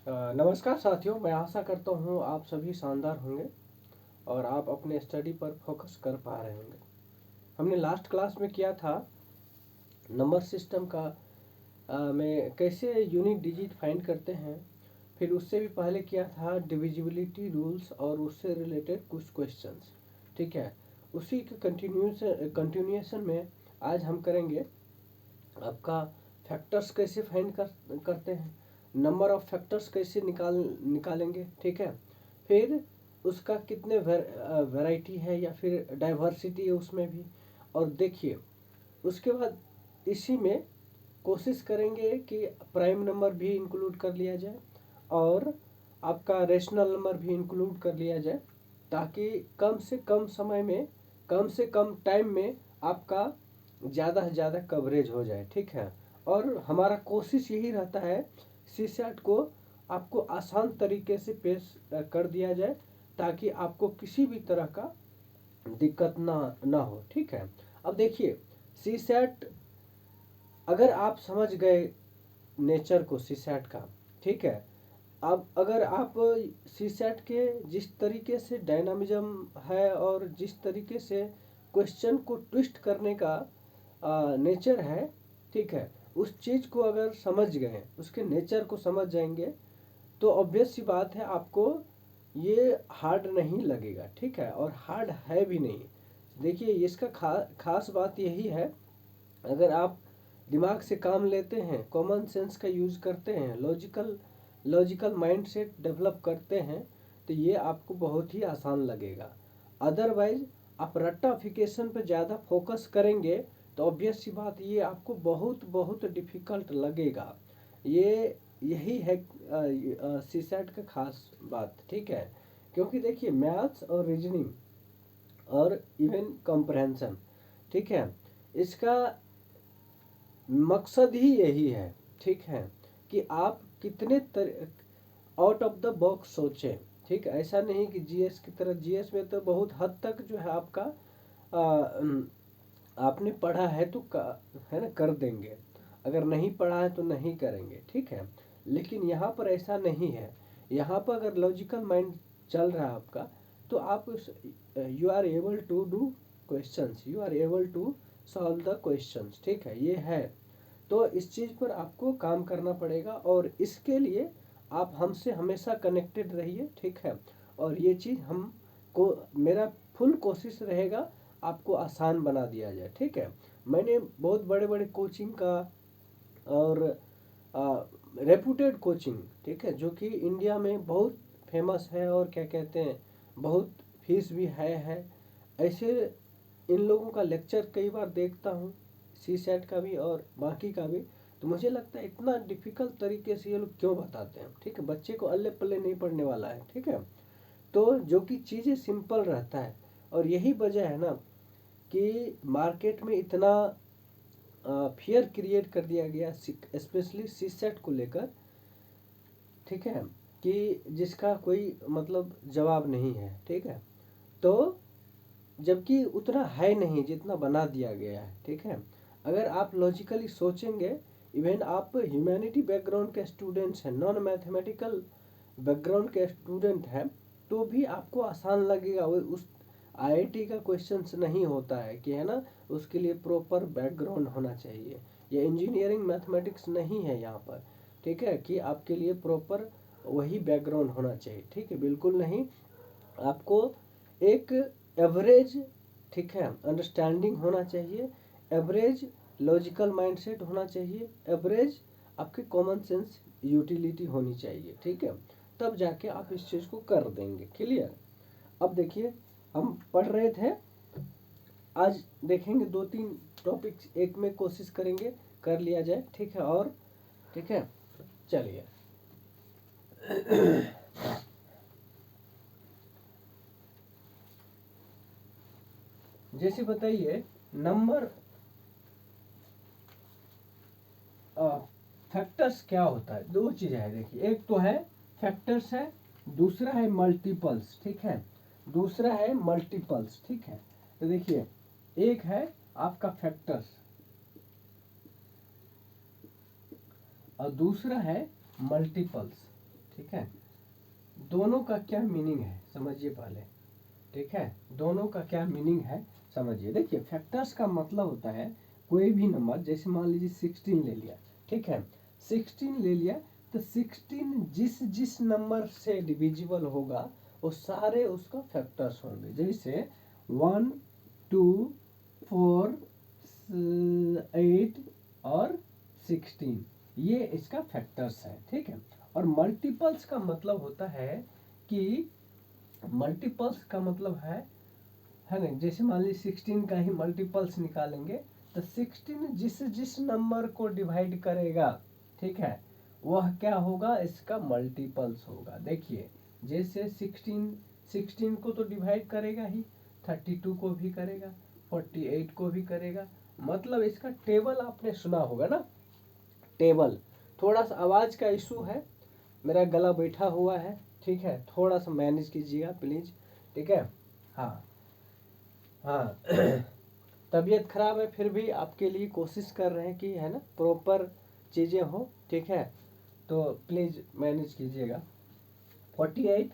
नमस्कार साथियों, मैं आशा करता हूँ आप सभी शानदार होंगे और आप अपने स्टडी पर फोकस कर पा रहे होंगे। हमने लास्ट क्लास में किया था नंबर सिस्टम का में कैसे यूनिक डिजिट फाइंड करते हैं। फिर उससे भी पहले किया था डिविजिबिलिटी रूल्स और उससे रिलेटेड कुछ क्वेश्चंस। ठीक है, उसी के कंटिन्यूएशन में आज हम करेंगे आपका फैक्टर्स कैसे फाइंड करते हैं, नंबर ऑफ फैक्टर्स कैसे निकालेंगे। ठीक है, फिर उसका कितने वैरायटी है या फिर डाइवर्सिटी है उसमें भी। और देखिए, उसके बाद इसी में कोशिश करेंगे कि प्राइम नंबर भी इंक्लूड कर लिया जाए और आपका रेशनल नंबर भी इंक्लूड कर लिया जाए, ताकि कम से कम समय में, कम से कम टाइम में आपका ज़्यादा से ज़्यादा कवरेज हो जाए। ठीक है, और हमारा कोशिश यही रहता है सीसैट को आपको आसान तरीके से पेश कर दिया जाए, ताकि आपको किसी भी तरह का दिक्कत ना हो। ठीक है, अब देखिए, सीसैट अगर आप समझ गए नेचर को सीसैट का, ठीक है, अब अगर आप सीसैट के जिस तरीके से डायनामिज्म है और जिस तरीके से क्वेश्चन को ट्विस्ट करने का नेचर है, ठीक है, उस चीज़ को अगर समझ गए, उसके नेचर को समझ जाएंगे, तो ऑब्वियस सी बात है आपको ये हार्ड नहीं लगेगा। ठीक है, और हार्ड है भी नहीं। देखिए, इसका खास बात यही है, अगर आप दिमाग से काम लेते हैं, कॉमन सेंस का यूज़ करते हैं, लॉजिकल माइंडसेट डेवलप करते हैं, तो ये आपको बहुत ही आसान लगेगा। अदरवाइज आप रट्टाफिकेशन पे ज़्यादा फोकस करेंगे तो ऑब्वियस सी बात, ये आपको बहुत बहुत डिफ़िकल्ट लगेगा। ये यही है सीसैट का खास बात। ठीक है, क्योंकि देखिए, मैथ्स और रीजनिंग और इवन कॉम्प्रहेंशन, ठीक है, इसका मकसद ही यही है। ठीक है, कि आप कितने आउट ऑफ द बॉक्स सोचें। ठीक है, ऐसा नहीं कि जीएस की तरह, जीएस में तो बहुत हद तक जो है आपका आपने पढ़ा है तो है ना, कर देंगे, अगर नहीं पढ़ा है तो नहीं करेंगे। ठीक है, लेकिन यहाँ पर ऐसा नहीं है। यहाँ पर अगर लॉजिकल माइंड चल रहा है आपका, तो आप you are able to do questions, you are able to solve the questions. ठीक है, ये है। तो इस चीज़ पर आपको काम करना पड़ेगा और इसके लिए आप हमसे हमेशा कनेक्टेड रहिए। ठीक है, और ये चीज़ हम को मेरा फुल कोशिश रहेगा आपको आसान बना दिया जाए। ठीक है, मैंने बहुत बड़े बड़े कोचिंग का और रेपुटेड कोचिंग, ठीक है, जो कि इंडिया में बहुत फेमस है और क्या कहते हैं, बहुत फीस भी है, ऐसे इन लोगों का लेक्चर कई बार देखता हूँ, सीसैट का भी और बाकी का भी। तो मुझे लगता है इतना डिफ़िकल्ट तरीके से ये लोग क्यों बताते हैं। ठीक है, बच्चे को अल्ले पल्ले नहीं पढ़ने वाला है। ठीक है, तो जो कि चीज़ें सिंपल रहता है, और यही वजह है ना कि मार्केट में इतना फियर क्रिएट कर दिया गया, स्पेशली सीसैट को लेकर। ठीक है, कि जिसका कोई मतलब जवाब नहीं है। ठीक है, तो जबकि उतना है नहीं जितना बना दिया गया है। ठीक है, अगर आप लॉजिकली सोचेंगे, इवन आप ह्यूमैनिटी बैकग्राउंड के स्टूडेंट्स हैं, नॉन मैथमेटिकल बैकग्राउंड के स्टूडेंट हैं, तो भी आपको आसान लगेगा। वो उस आईआईटी का क्वेश्चंस नहीं होता है कि है ना, उसके लिए प्रॉपर बैकग्राउंड होना चाहिए, या इंजीनियरिंग मैथमेटिक्स नहीं है यहाँ पर। ठीक है, कि आपके लिए प्रॉपर वही बैकग्राउंड होना चाहिए। ठीक है, बिल्कुल नहीं। आपको एक एवरेज, ठीक है, अंडरस्टैंडिंग होना चाहिए, एवरेज लॉजिकल माइंडसेट होना चाहिए, एवरेज आपकी कॉमन सेंस यूटिलिटी होनी चाहिए। ठीक है, तब जाके आप इस चीज़ को कर देंगे। क्लियर। अब देखिए, हम पढ़ रहे थे, आज देखेंगे दो तीन टॉपिक्स एक में कोशिश करेंगे कर लिया जाए। ठीक है, और ठीक है, चलिए। जैसे बताइए, नंबर फैक्टर्स क्या होता है। दो चीज़ है, देखिए, एक तो है फैक्टर्स है, दूसरा है मल्टीपल्स। ठीक है, दूसरा है मल्टीपल्स। ठीक है, तो देखिए, एक है आपका फैक्टर्स और दूसरा है मल्टीपल्स। ठीक है, दोनों का क्या मीनिंग है समझिए पहले, ठीक है, दोनों का क्या मीनिंग है समझिए। देखिए फैक्टर्स का मतलब होता है कोई भी नंबर, जैसे मान लीजिए 16 ले लिया, ठीक है, 16 ले लिया, तो 16 जिस जिस नंबर से डिविजिबल होगा वो सारे उसका फैक्टर्स होंगे। जैसे 1 2 4 8 और 16, ये इसका फैक्टर्स है, ठीक है। और मल्टीपल्स का मतलब होता है कि मल्टीपल्स का मतलब है ना, जैसे मान लीजिए 16 का ही मल्टीपल्स निकालेंगे तो 16 जिस जिस नंबर को डिवाइड करेगा, ठीक है, वह क्या होगा, इसका मल्टीपल्स होगा। देखिए जैसे 16 को तो डिवाइड करेगा ही, 32 को भी करेगा, 48 को भी करेगा। मतलब इसका टेबल आपने सुना होगा ना, टेबल। थोड़ा सा आवाज़ का इशू है, मेरा गला बैठा हुआ है, ठीक है, थोड़ा सा मैनेज कीजिएगा प्लीज़, ठीक है। हाँ हाँ तबीयत खराब है फिर भी आपके लिए कोशिश कर रहे हैं कि है ना प्रॉपर चीज़ें हो, ठीक है, तो प्लीज़ मैनेज कीजिएगा। 48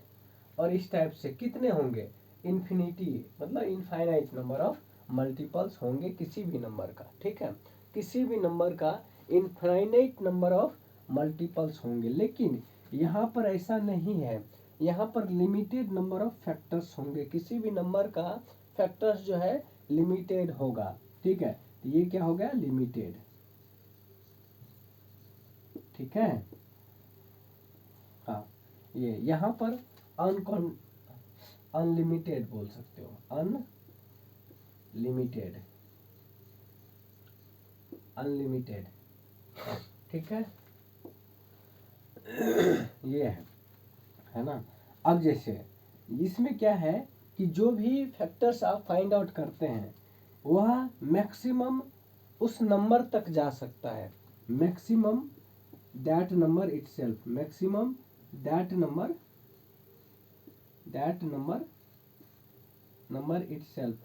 और इस टाइप से कितने होंगे, इन्फिनिटी मतलब इनफाइनाइट नंबर ऑफ मल्टीपल्स होंगे किसी भी नंबर का, ठीक है, किसी भी नंबर का इनफाइनाइट नंबर ऑफ मल्टीपल्स होंगे। लेकिन यहाँ पर ऐसा नहीं है, यहाँ पर लिमिटेड नंबर ऑफ फैक्टर्स होंगे, किसी भी नंबर का फैक्टर्स जो है लिमिटेड होगा, ठीक है, तो ये क्या हो गया, लिमिटेड, ठीक है। हाँ ये यहाँ पर अनलिमिटेड बोल सकते हो, अनलिमिटेड, अनलिमिटेड, ठीक है ये है ना। अब जैसे इसमें क्या है कि जो भी फैक्टर्स आप फाइंड आउट करते हैं वह मैक्सिमम उस नंबर तक जा सकता है, maximum that number itself, maximum that number number itself,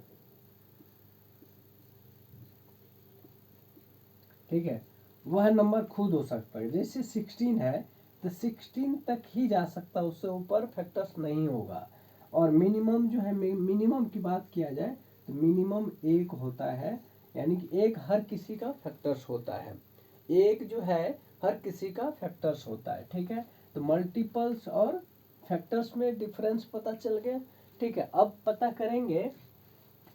ठीक है, वह नंबर खुद हो सकता है। जैसे 16 है तो 16 तक ही जा सकता है, उससे ऊपर फैक्टर्स नहीं होगा। और मिनिमम जो है, मिनिमम की बात किया जाए तो मिनिमम एक होता है, यानी कि एक हर किसी का फैक्टर्स होता है, एक जो है हर किसी का फैक्टर्स होता है, ठीक है। तो मल्टीपल्स और फैक्टर्स में डिफरेंस पता चल गया, ठीक है। अब पता करेंगे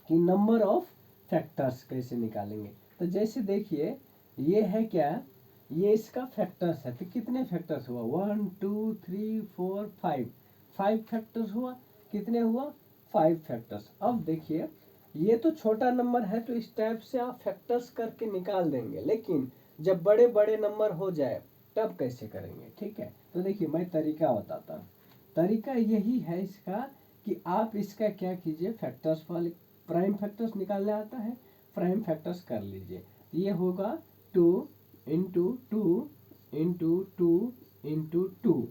कि नंबर ऑफ फैक्टर्स कैसे निकालेंगे। तो जैसे देखिए ये है क्या, ये इसका फैक्टर्स है, तो कितने फैक्टर्स हुआ, 1 2 3 4 5, 5 फैक्टर्स हुआ, कितने हुआ, 5 फैक्टर्स। अब देखिए ये तो छोटा नंबर है तो इस टाइप से आप फैक्टर्स करके निकाल देंगे, लेकिन जब बड़े बड़े नंबर हो जाए तब कैसे करेंगे, ठीक है। तो देखिए मैं तरीका बताता हूँ, तरीका यही है इसका कि आप इसका क्या कीजिए, फैक्टर्स वाले प्राइम फैक्टर्स निकालने आता है, प्राइम फैक्टर्स कर लीजिए, ये होगा 2 इंटू 2 इंटू 2 इंटू 2,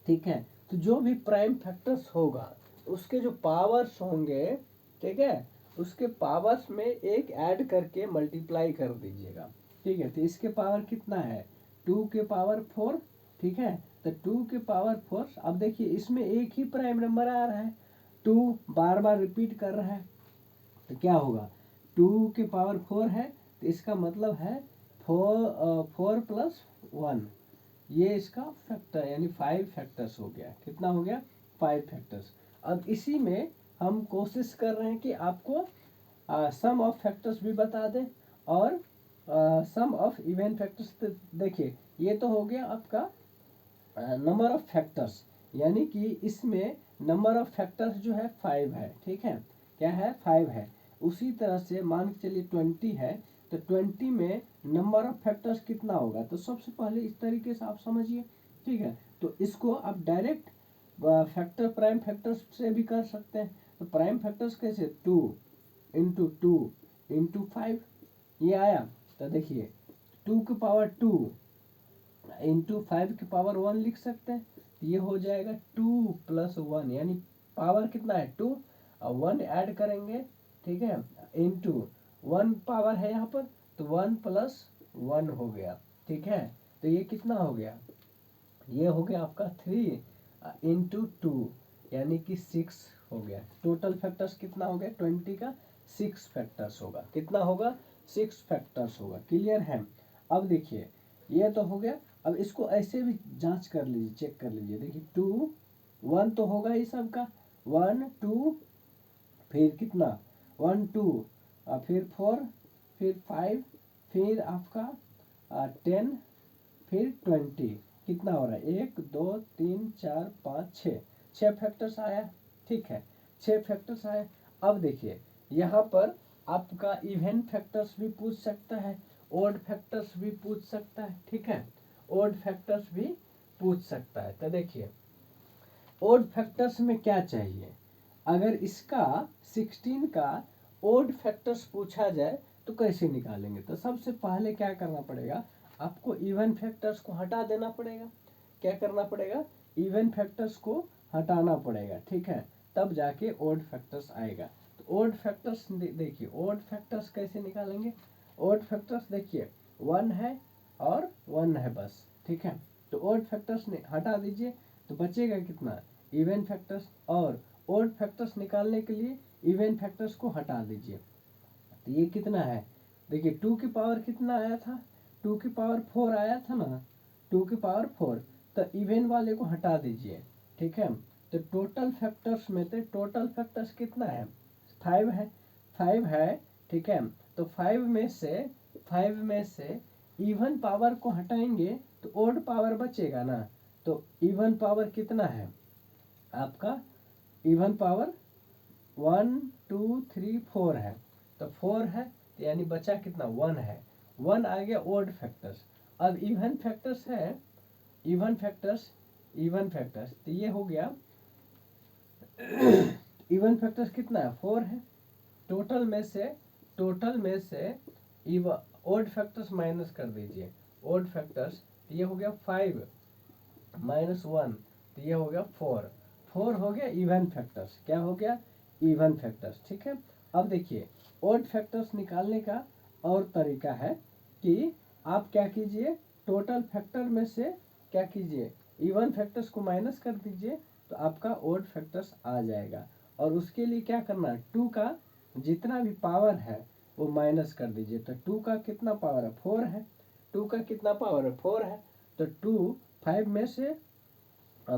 ठीक है। तो जो भी प्राइम फैक्टर्स होगा उसके जो पावर्स होंगे, ठीक है, उसके पावर्स में एक ऐड करके मल्टीप्लाई कर दीजिएगा, ठीक है। तो इसके पावर कितना है, 2 के पावर 4, ठीक है, तो 2 के पावर 4। अब देखिए इसमें एक ही प्राइम नंबर आ रहा है, 2 बार बार रिपीट कर रहा है, तो क्या होगा, 2 के पावर 4 है, तो इसका मतलब है 4 प्लस 1, ये इसका फैक्टर यानी 5 फैक्टर्स हो गया। कितना हो गया, 5 फैक्टर्स। अब इसी में हम कोशिश कर रहे हैं कि आपको सम ऑफ फैक्टर्स भी बता दें और सम ऑफ इवन फैक्टर्स। तो देखिए ये तो हो गया आपका नंबर ऑफ फैक्टर्स, यानी कि इसमें नंबर ऑफ फैक्टर्स जो है 5 है, ठीक है, क्या है, 5 है। उसी तरह से मान के चलिए 20 है, तो 20 में नंबर ऑफ फैक्टर्स कितना होगा, तो सबसे पहले इस तरीके से आप समझिए, ठीक है। तो इसको आप डायरेक्ट फैक्टर प्राइम फैक्टर्स से भी कर सकते हैं। तो प्राइम फैक्टर्स कैसे, 2 इंटू 2 इंटू 5, ये आया। तो देखिए 2 के पावर 2 इंटू 5 की पावर 1 लिख सकते हैं, तो ये हो जाएगा 2 प्लस 1, यानी पावर कितना है 2 और 1 ऐड करेंगे, ठीक है, इंटू 1 पावर है यहाँ पर, तो 1 प्लस 1 हो गया, ठीक है। तो ये कितना हो गया ये हो गया आपका 3 इंटू 2 यानी कि 6 हो गया। टोटल फैक्टर्स कितना हो गया 20 का 6 फैक्टर्स होगा। कितना होगा 6 फैक्टर्स होगा। क्लियर है। अब देखिए ये तो हो गया। अब इसको ऐसे भी जांच कर लीजिए, चेक कर लीजिए। देखिए 2 1 तो होगा ही सबका, 1 2 फिर कितना 1 2 फिर 4 फिर 5 फिर आपका 10 फिर 20 कितना हो रहा है 1 2 3 4 5 6 6 फैक्टर्स आया। ठीक है 6 फैक्टर्स आए। अब देखिए यहाँ पर आपका इवन फैक्टर्स भी पूछ सकता है, ओड फैक्टर्स भी पूछ सकता है। ठीक है ओड फैक्टर्स भी पूछ सकता है। तो देखिए ओड फैक्टर्स में क्या चाहिए, अगर इसका 16 का ओड फैक्टर्स पूछा जाए तो कैसे निकालेंगे। तो सबसे पहले क्या करना पड़ेगा, आपको इवन फैक्टर्स को हटा देना पड़ेगा। क्या करना पड़ेगा, इवन फैक्टर्स को हटाना पड़ेगा। ठीक है तब जाके ओड फैक्टर्स आएगा। तो ओड फैक्टर्स देखिए ओड फैक्टर्स कैसे निकालेंगे। ओड फैक्टर्स देखिए 1 है और 1 है बस। ठीक है तो ओड फैक्टर्स हटा दीजिए तो बचेगा कितना इवन फैक्टर्स। और ओड फैक्टर्स निकालने के लिए इवन फैक्टर्स को हटा दीजिए। तो ये कितना है देखिए 2 की पावर कितना आया था 2 की पावर 4 आया था ना 2 की पावर 4। तो इवन वाले को हटा दीजिए। ठीक है तो टोटल फैक्टर्स में तो टोटल फैक्टर्स कितना है 5 है 5 है। ठीक है तो 5 में से इवन पावर को हटाएंगे तो ओड पावर बचेगा ना। तो इवन पावर कितना है आपका, इवन पावर 1 2 3 4 है। तो 4 है तो यानी बचा कितना 1 है। 1 आ गया ओड फैक्टर्स। अब इवन फैक्टर्स है, इवन फैक्टर्स तो ये हो गया इवन फैक्टर्स कितना है 4 है। टोटल में से ओड फैक्टर्स माइनस कर दीजिए। ओड फैक्टर्स तो ये हो गया 5 माइनस 1 तो ये हो गया 4। 4 हो गया इवन फैक्टर्स। क्या हो गया इवन फैक्टर्स। ठीक है अब देखिए ओड फैक्टर्स निकालने का और तरीका है कि आप क्या कीजिए टोटल फैक्टर में से क्या कीजिए इवन फैक्टर्स को माइनस कर दीजिए तो आपका ओड फैक्टर्स आ जाएगा। और उसके लिए क्या करना है 2 का जितना भी पावर है वो माइनस कर दीजिए। तो 2 का कितना पावर है 4 है। 2 का कितना पावर है 4 है। तो 2 5 में से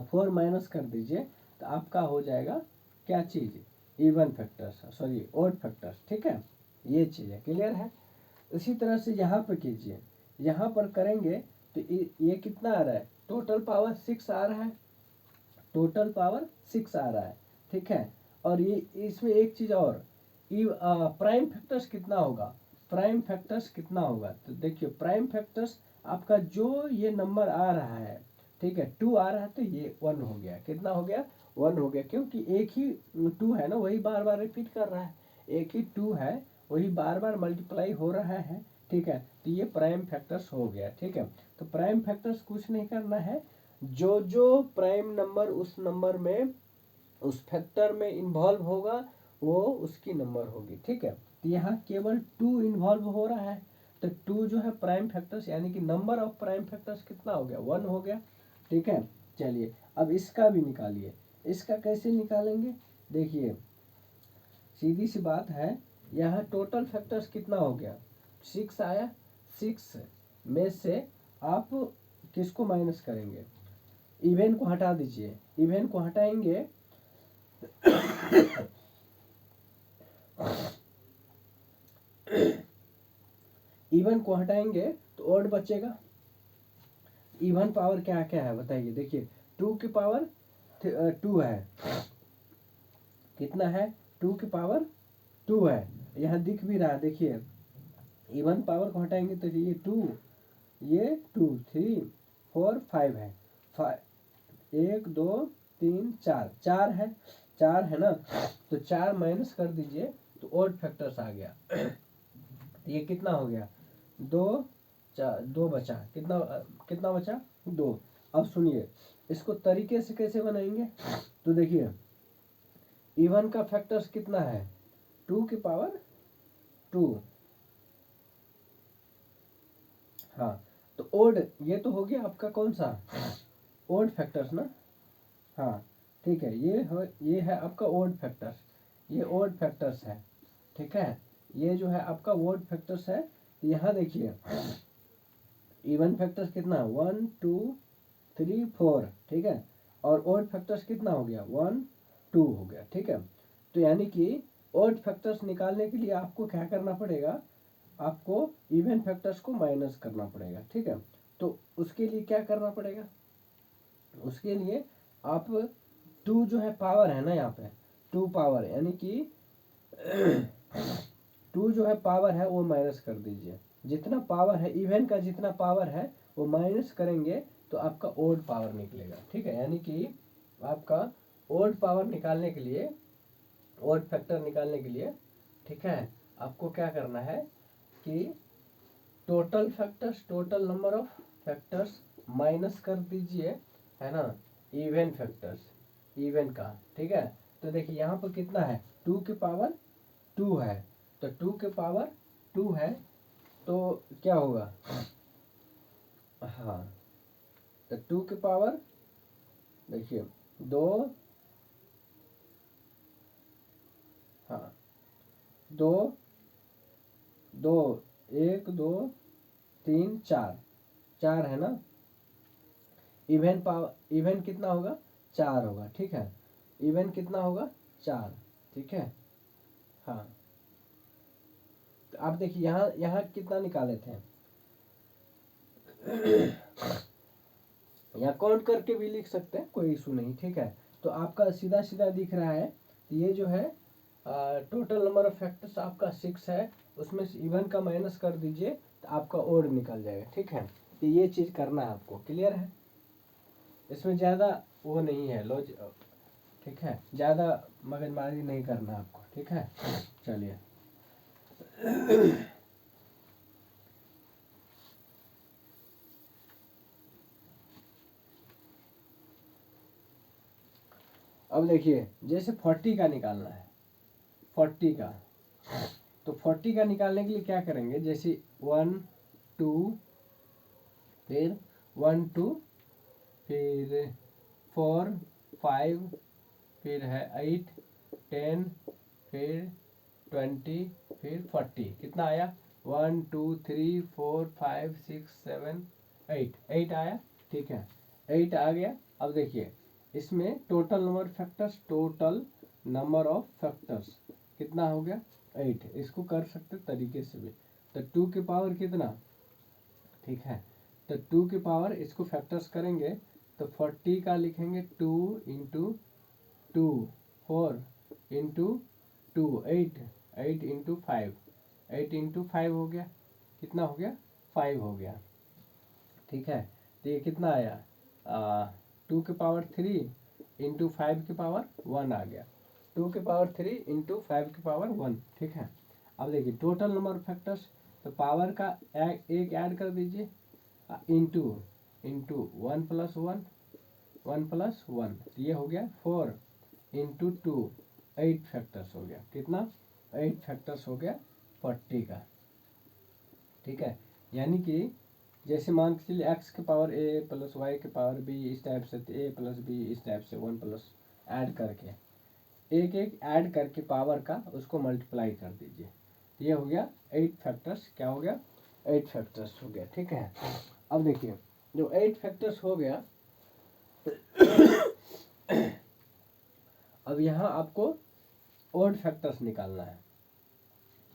4 माइनस कर दीजिए तो आपका हो जाएगा क्या चीज़ even factors sorry odd factors. ठीक है ये चीज़ है। क्लियर है। इसी तरह से यहाँ पर कीजिए, यहाँ पर करेंगे तो ये कितना आ रहा है टोटल पावर 6 आ रहा है। टोटल पावर 6 आ रहा है। ठीक है और ये इसमें एक चीज़ और प्राइम फैक्टर्स कितना होगा, प्राइम फैक्टर्स कितना होगा। तो देखिए प्राइम फैक्टर्स आपका जो ये नंबर आ रहा है ठीक है 2 आ रहा है तो ये 1 हो गया। कितना हो गया 1 हो गया क्योंकि एक ही 2 है ना वही बार बार रिपीट कर रहा है। एक ही 2 है वही बार बार मल्टीप्लाई हो रहा है। ठीक है तो ये प्राइम फैक्टर्स हो गया। ठीक है तो प्राइम फैक्टर्स कुछ नहीं करना है, जो जो प्राइम नंबर उस नंबर में उस फैक्टर में इन्वॉल्व होगा वो उसकी नंबर होगी। ठीक है तो यहाँ केवल 2 इन्वॉल्व हो रहा है तो 2 जो है प्राइम फैक्टर्स यानी कि नंबर ऑफ प्राइम फैक्टर्स कितना हो गया 1 हो गया। ठीक है चलिए अब इसका भी निकालिए। इसका कैसे निकालेंगे देखिए सीधी सी बात है, यहाँ टोटल फैक्टर्स कितना हो गया 6 आया। 6 में से आप किसको माइनस करेंगे, इवन को हटा दीजिए। इवन को हटाएंगे इवन को हटाएंगे तो ओड बचेगा। इवन पावर क्या क्या है बताइए। देखिए 2 की पावर 2 है। कितना है 2 की पावर 2 है। यहाँ दिख भी रहा है देखिए इवन पावर को हटाएंगे तो ये 2 3 4 5 है। 1 2 3 4 4 है। 4 है ना तो 4 माइनस कर दीजिए तो ओड फैक्टर्स आ गया। तो ये कितना हो गया 2 4 2 बचा। कितना कितना बचा 2। अब सुनिए इसको तरीके से कैसे बनाएंगे। तो देखिए इवन का फैक्टर्स कितना है 2 की पावर 2। हाँ तो ओड ये तो हो गया आपका कौन सा ओड फैक्टर्स ना, हाँ ठीक है, ये है आपका ओड फैक्टर्स, ये ओड फैक्टर्स है, ठीक है। ये जो है आपका ओड फैक्टर्स है। यहाँ देखिए इवन फैक्टर्स कितना, 1 2 3 4, ठीक है। और ओड फैक्टर्स कितना हो गया, 1 2 हो गया, ठीक है। तो यानी कि ओड फैक्टर्स निकालने के लिए आपको क्या करना पड़ेगा, आपको इवन फैक्टर्स को माइनस करना पड़ेगा, ठीक है। तो उसके लिए क्या करना पड़ेगा, उसके लिए आप 2 जो है पावर है ना यहाँ पे, 2 पावर यानी कि 2 जो है पावर है वो माइनस कर दीजिए। जितना पावर है इवन का, जितना पावर है वो माइनस करेंगे तो आपका ओड पावर निकलेगा, ठीक है। यानी कि आपका ओड पावर निकालने के लिए, ओड फैक्टर निकालने के लिए, ठीक है, आपको क्या करना है कि total factors, total number of factors minus कर दीजिए, है ना, इवन फैक्टर्स, इवन का, ठीक है। तो देखिए यहाँ पर कितना है, 2 के पावर 2 है, तो 2 के पावर 2 है, तो क्या होगा, हाँ, तो 2 के पावर देखिए 2, हाँ 2 2 1 2 3 4, 4 है ना, इवन पावर, इवन कितना होगा, 4 होगा, ठीक है। इवन कितना होगा, 4, ठीक है। हाँ तो आप देखिए यहाँ यहाँ कितना निकाले थे, या काउंट करके भी लिख सकते हैं, कोई इशू नहीं, ठीक है। तो आपका सीधा सीधा दिख रहा है, तो ये जो है टोटल नंबर ऑफ फैक्टर्स आपका 6 है, उसमें से इवन का माइनस कर दीजिए तो आपका ओड निकल जाएगा, ठीक है। तो ये चीज़ करना है आपको, क्लियर है, इसमें ज़्यादा वो नहीं है लॉज, ठीक है, ज़्यादा मगजमारी नहीं करना आपको, ठीक है। चलिए अब देखिए जैसे 40 का निकालना है, 40 का, तो 40 का निकालने के लिए क्या करेंगे, जैसे 1 2, फिर 1 2, फिर 4 5, फिर है 8 10, फिर 20, फिर 40, कितना आया, 1 2 3 4 5 6 7 8, 8 आया, ठीक है, 8 आ गया। अब देखिए इसमें total number factors, total number of factors कितना हो गया, 8, इसको कर सकते तरीके से भी, तो 2 के पावर कितना, ठीक है, तो 2 के पावर इसको फैक्टर्स करेंगे तो 40 का लिखेंगे 2 इंटू 2 4 इंटू 2 8, 8 इंटू 5, 8 इंटू 5 हो गया, कितना हो गया, 5 हो गया, ठीक है। तो ये कितना आया, 2 के पावर 3 इंटू 5 के पावर 1 आ गया, 2 के पावर 3 इंटू 5 के पावर 1, ठीक है। अब देखिए टोटल नंबर फैक्टर्स, तो पावर का एक ऐड कर दीजिए, इंटू इंटू 1 प्लस 1, 1 प्लस 1, तो ये हो गया 4 इंटू 2, 8 फैक्टर्स हो गया, कितना, 8 फैक्टर्स हो गया 40 का, ठीक है। यानी कि जैसे मान के चलिए एक्स के पावर ए प्लस वाई के पावर बी, इस टाइप से ए प्लस बी, इस टाइप से 1 प्लस ऐड करके, एक एक ऐड करके पावर का उसको मल्टीप्लाई कर दीजिए, ये हो गया 8 फैक्टर्स, क्या हो गया, 8 फैक्टर्स हो गया, ठीक है। अब देखिए जो 8 फैक्टर्स हो गया, अब यहाँ आपको ओड फैक्टर्स निकालना है,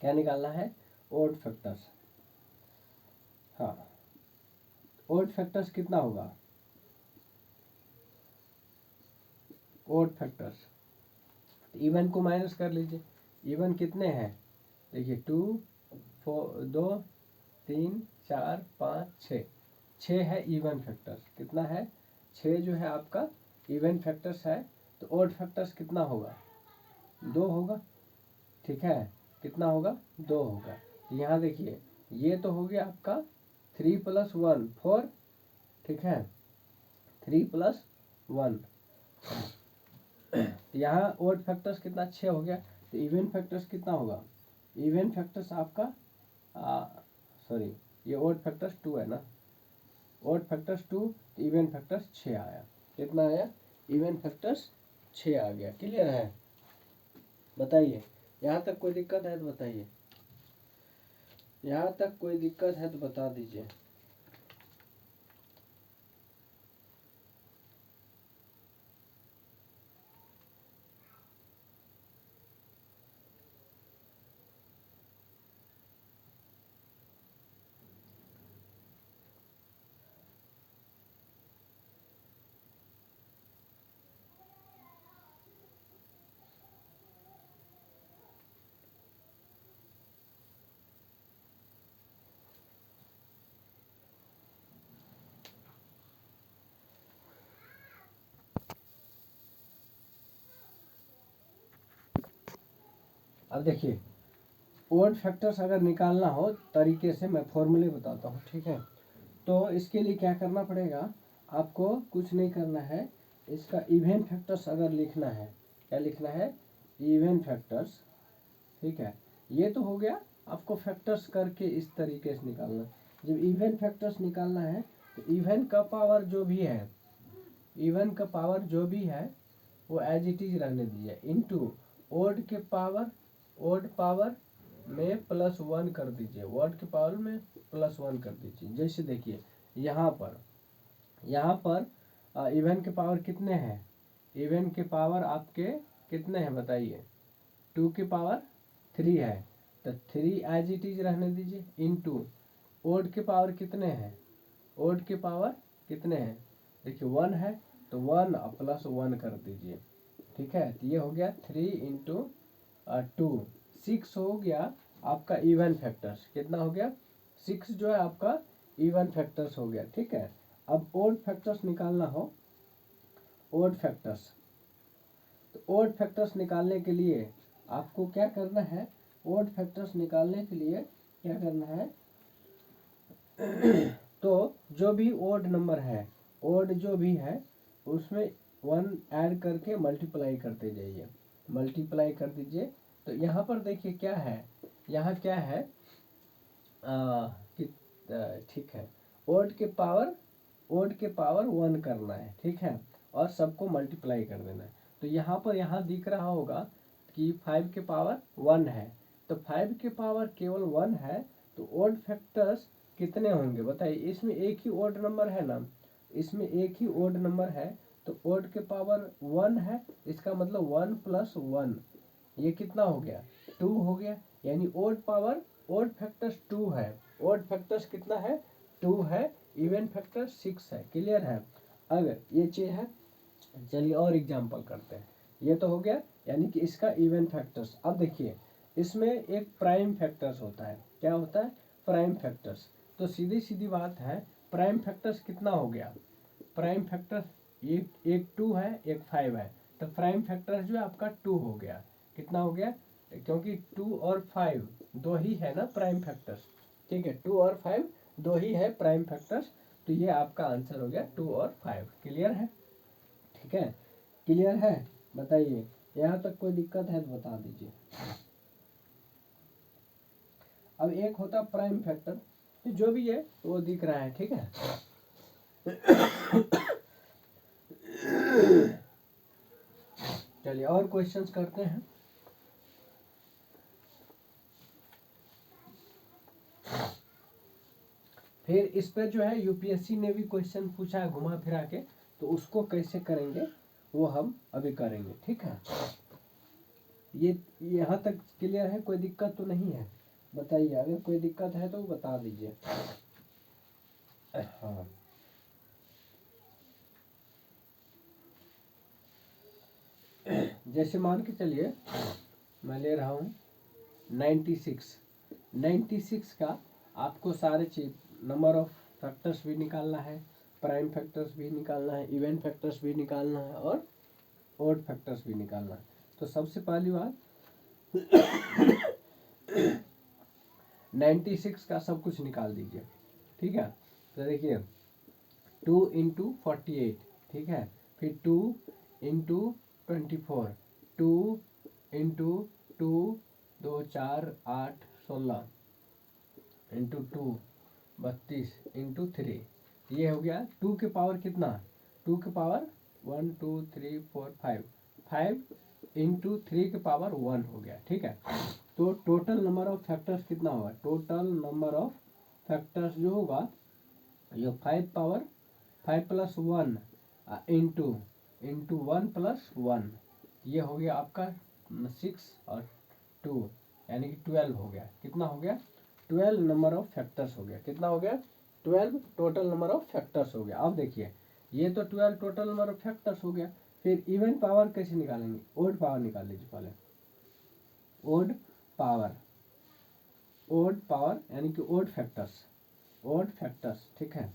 क्या निकालना है, ओड फैक्टर्स, हाँ ओड फैक्टर्स कितना होगा, ओड फैक्टर्स, इवन को माइनस कर लीजिए, इवन कितने हैं, देखिए 2 4 2 3 4 5 6, 6 है इवन फैक्टर्स, कितना है, 6 जो है आपका इवन फैक्टर्स है, तो ओड फैक्टर्स कितना होगा, 2 होगा, ठीक है, कितना होगा, 2 होगा। यहाँ देखिए ये तो हो गया आपका 3 प्लस 1 4, ठीक है, 3 प्लस 1, यहाँ ओड फैक्टर्स कितना, 6 हो गया, तो इवन फैक्टर्स कितना होगा, इवन फैक्टर्स आपका सॉरी ये ओड फैक्टर्स 2 है ना, ओड फैक्टर्स 2, तो इवन फैक्टर्स 6 आया। कितना आया? इवन फैक्टर्स 6 आ गया। क्लियर है? बताइए, यहाँ तक कोई दिक्कत है तो बताइए, यहाँ तक कोई दिक्कत है तो बता दीजिए। अब देखिए, ओड फैक्टर्स अगर निकालना हो तरीके से, मैं फॉर्मूले बताता हूँ, ठीक है? तो इसके लिए क्या करना पड़ेगा, आपको कुछ नहीं करना है, इसका इवन फैक्टर्स अगर लिखना है, क्या लिखना है? इवन फैक्टर्स, ठीक है? ये तो हो गया, आपको फैक्टर्स करके इस तरीके से निकालना। जब इवन फैक्टर्स निकालना है तो इवन का पावर जो भी है, इवन का पावर जो भी है वो एज इट इज रहने दीजिए, इनटू ओड के पावर, ओड पावर में +1 कर दीजिए, ओड के पावर में +1 कर दीजिए। जैसे देखिए यहाँ पर इवन के पावर कितने हैं? इवन के पावर आपके कितने हैं बताइए? 2 की पावर 3 है, तो 3 एज इट इज रहने दीजिए, इनटू ओड के पावर कितने हैं? ओड के पावर कितने हैं? देखिए 1 है, तो 1 +1 कर दीजिए, ठीक है? तो ये हो गया 3 × 2, 6 हो गया आपका इवन फैक्टर्स। कितना हो गया? 6 जो है आपका इवन फैक्टर्स हो गया, ठीक है? अब ओड फैक्टर्स निकालना हो, ओड फैक्टर्स, तो ओड फैक्टर्स निकालने के लिए आपको क्या करना है? ओड फैक्टर्स निकालने के लिए क्या करना है? तो जो भी ओड नंबर है, ओड जो भी है उसमें 1 ऐड करके मल्टीप्लाई करते जाइए, मल्टीप्लाई कर दीजिए। तो यहाँ पर देखिए क्या है, यहाँ क्या है ठीक है, ओड के पावर, ओड के पावर 1 करना है, ठीक है? और सबको मल्टीप्लाई कर देना है। तो यहाँ पर यहाँ दिख रहा होगा कि 5 के पावर 1 है, तो 5 के पावर केवल 1 है, तो ओड फैक्टर्स कितने होंगे बताइए? इसमें एक ही ओड नंबर है ना, इसमें एक ही ओड नंबर है, तो ओड के पावर 1 है, इसका मतलब 1 + 1, ये कितना हो गया? 2 हो गया। यानी ओड पावर, ओड फैक्टर्स 2 है, ओड फैक्टर्स कितना है? 2 है, इवन फैक्टर 6 है। क्लियर है? अगर ये चीज है, चलिए और एग्जांपल करते हैं। ये तो हो गया, यानी कि इसका इवन फैक्टर्स। अब देखिए, इसमें एक प्राइम फैक्टर्स होता है। क्या होता है? Prime factors. तो सीधी सीधी बात है, प्राइम फैक्टर्स कितना हो गया? प्राइम फैक्टर्स एक 2 है, एक 5 है, तो प्राइम फैक्टर्स जो है आपका 2 हो गया। कितना हो गया? क्योंकि 2 और 5 दो ही है ना प्राइम फैक्टर्स, ठीक है? 2 और 5 दो ही है प्राइम फैक्टर्स, तो ये आपका आंसर हो गया 2 और 5। क्लियर है? ठीक है? क्लियर है? बताइए, यहाँ तक कोई दिक्कत है तो बता दीजिए। अब एक होता प्राइम फैक्टर, जो भी है वो दिख रहा है, ठीक है? चलिए और क्वेश्चंस करते हैं। फिर इस पे जो है यूपीएससी ने भी क्वेश्चन पूछा है घुमा फिरा के, तो उसको कैसे करेंगे वो हम अभी करेंगे, ठीक है? ये यहाँ तक क्लियर है? कोई दिक्कत तो नहीं है? बताइए, अगर कोई दिक्कत है तो बता दीजिए। हाँ, जैसे मान के चलिए मैं ले रहा हूँ 96 का आपको सारे चीज, नंबर ऑफ फैक्टर्स भी निकालना है, प्राइम फैक्टर्स भी निकालना है, इवन फैक्टर्स भी निकालना है, और ओड फैक्टर्स भी निकालना है। तो सबसे पहली बात 96 का सब कुछ निकाल दीजिए, ठीक है? तो देखिए 2 × 48, ठीक है? फिर 2 × 24, 2 × 2, 2 4 8 16 × 2 32 × 3, ये हो गया 2 के पावर कितना, 2 के पावर 1 2 3 4 5, 5 इंटू 3 के पावर 1 हो गया। ठीक है, तो टोटल नंबर ऑफ फैक्टर्स कितना होगा, टोटल नंबर ऑफ फैक्टर्स जो होगा ये 5 power 5 plus 1 into into 1 plus 1, ये हो गया आपका 6 और 2 यानी कि 12 हो गया। कितना हो गया, 12 नंबर ऑफ फैक्टर्स हो गया। कितना हो गया, 12 टोटल नंबर ऑफ फैक्टर्स हो गया। अब देखिए ये तो 12 टोटल नंबर ऑफ फैक्टर्स हो गया। फिर इवन पावर कैसे निकालेंगे, ओड पावर निकाल लीजिए पहले, ओड पावर, ओड पावर यानी कि ओड फैक्टर्स, ओड फैक्टर्स। ठीक है,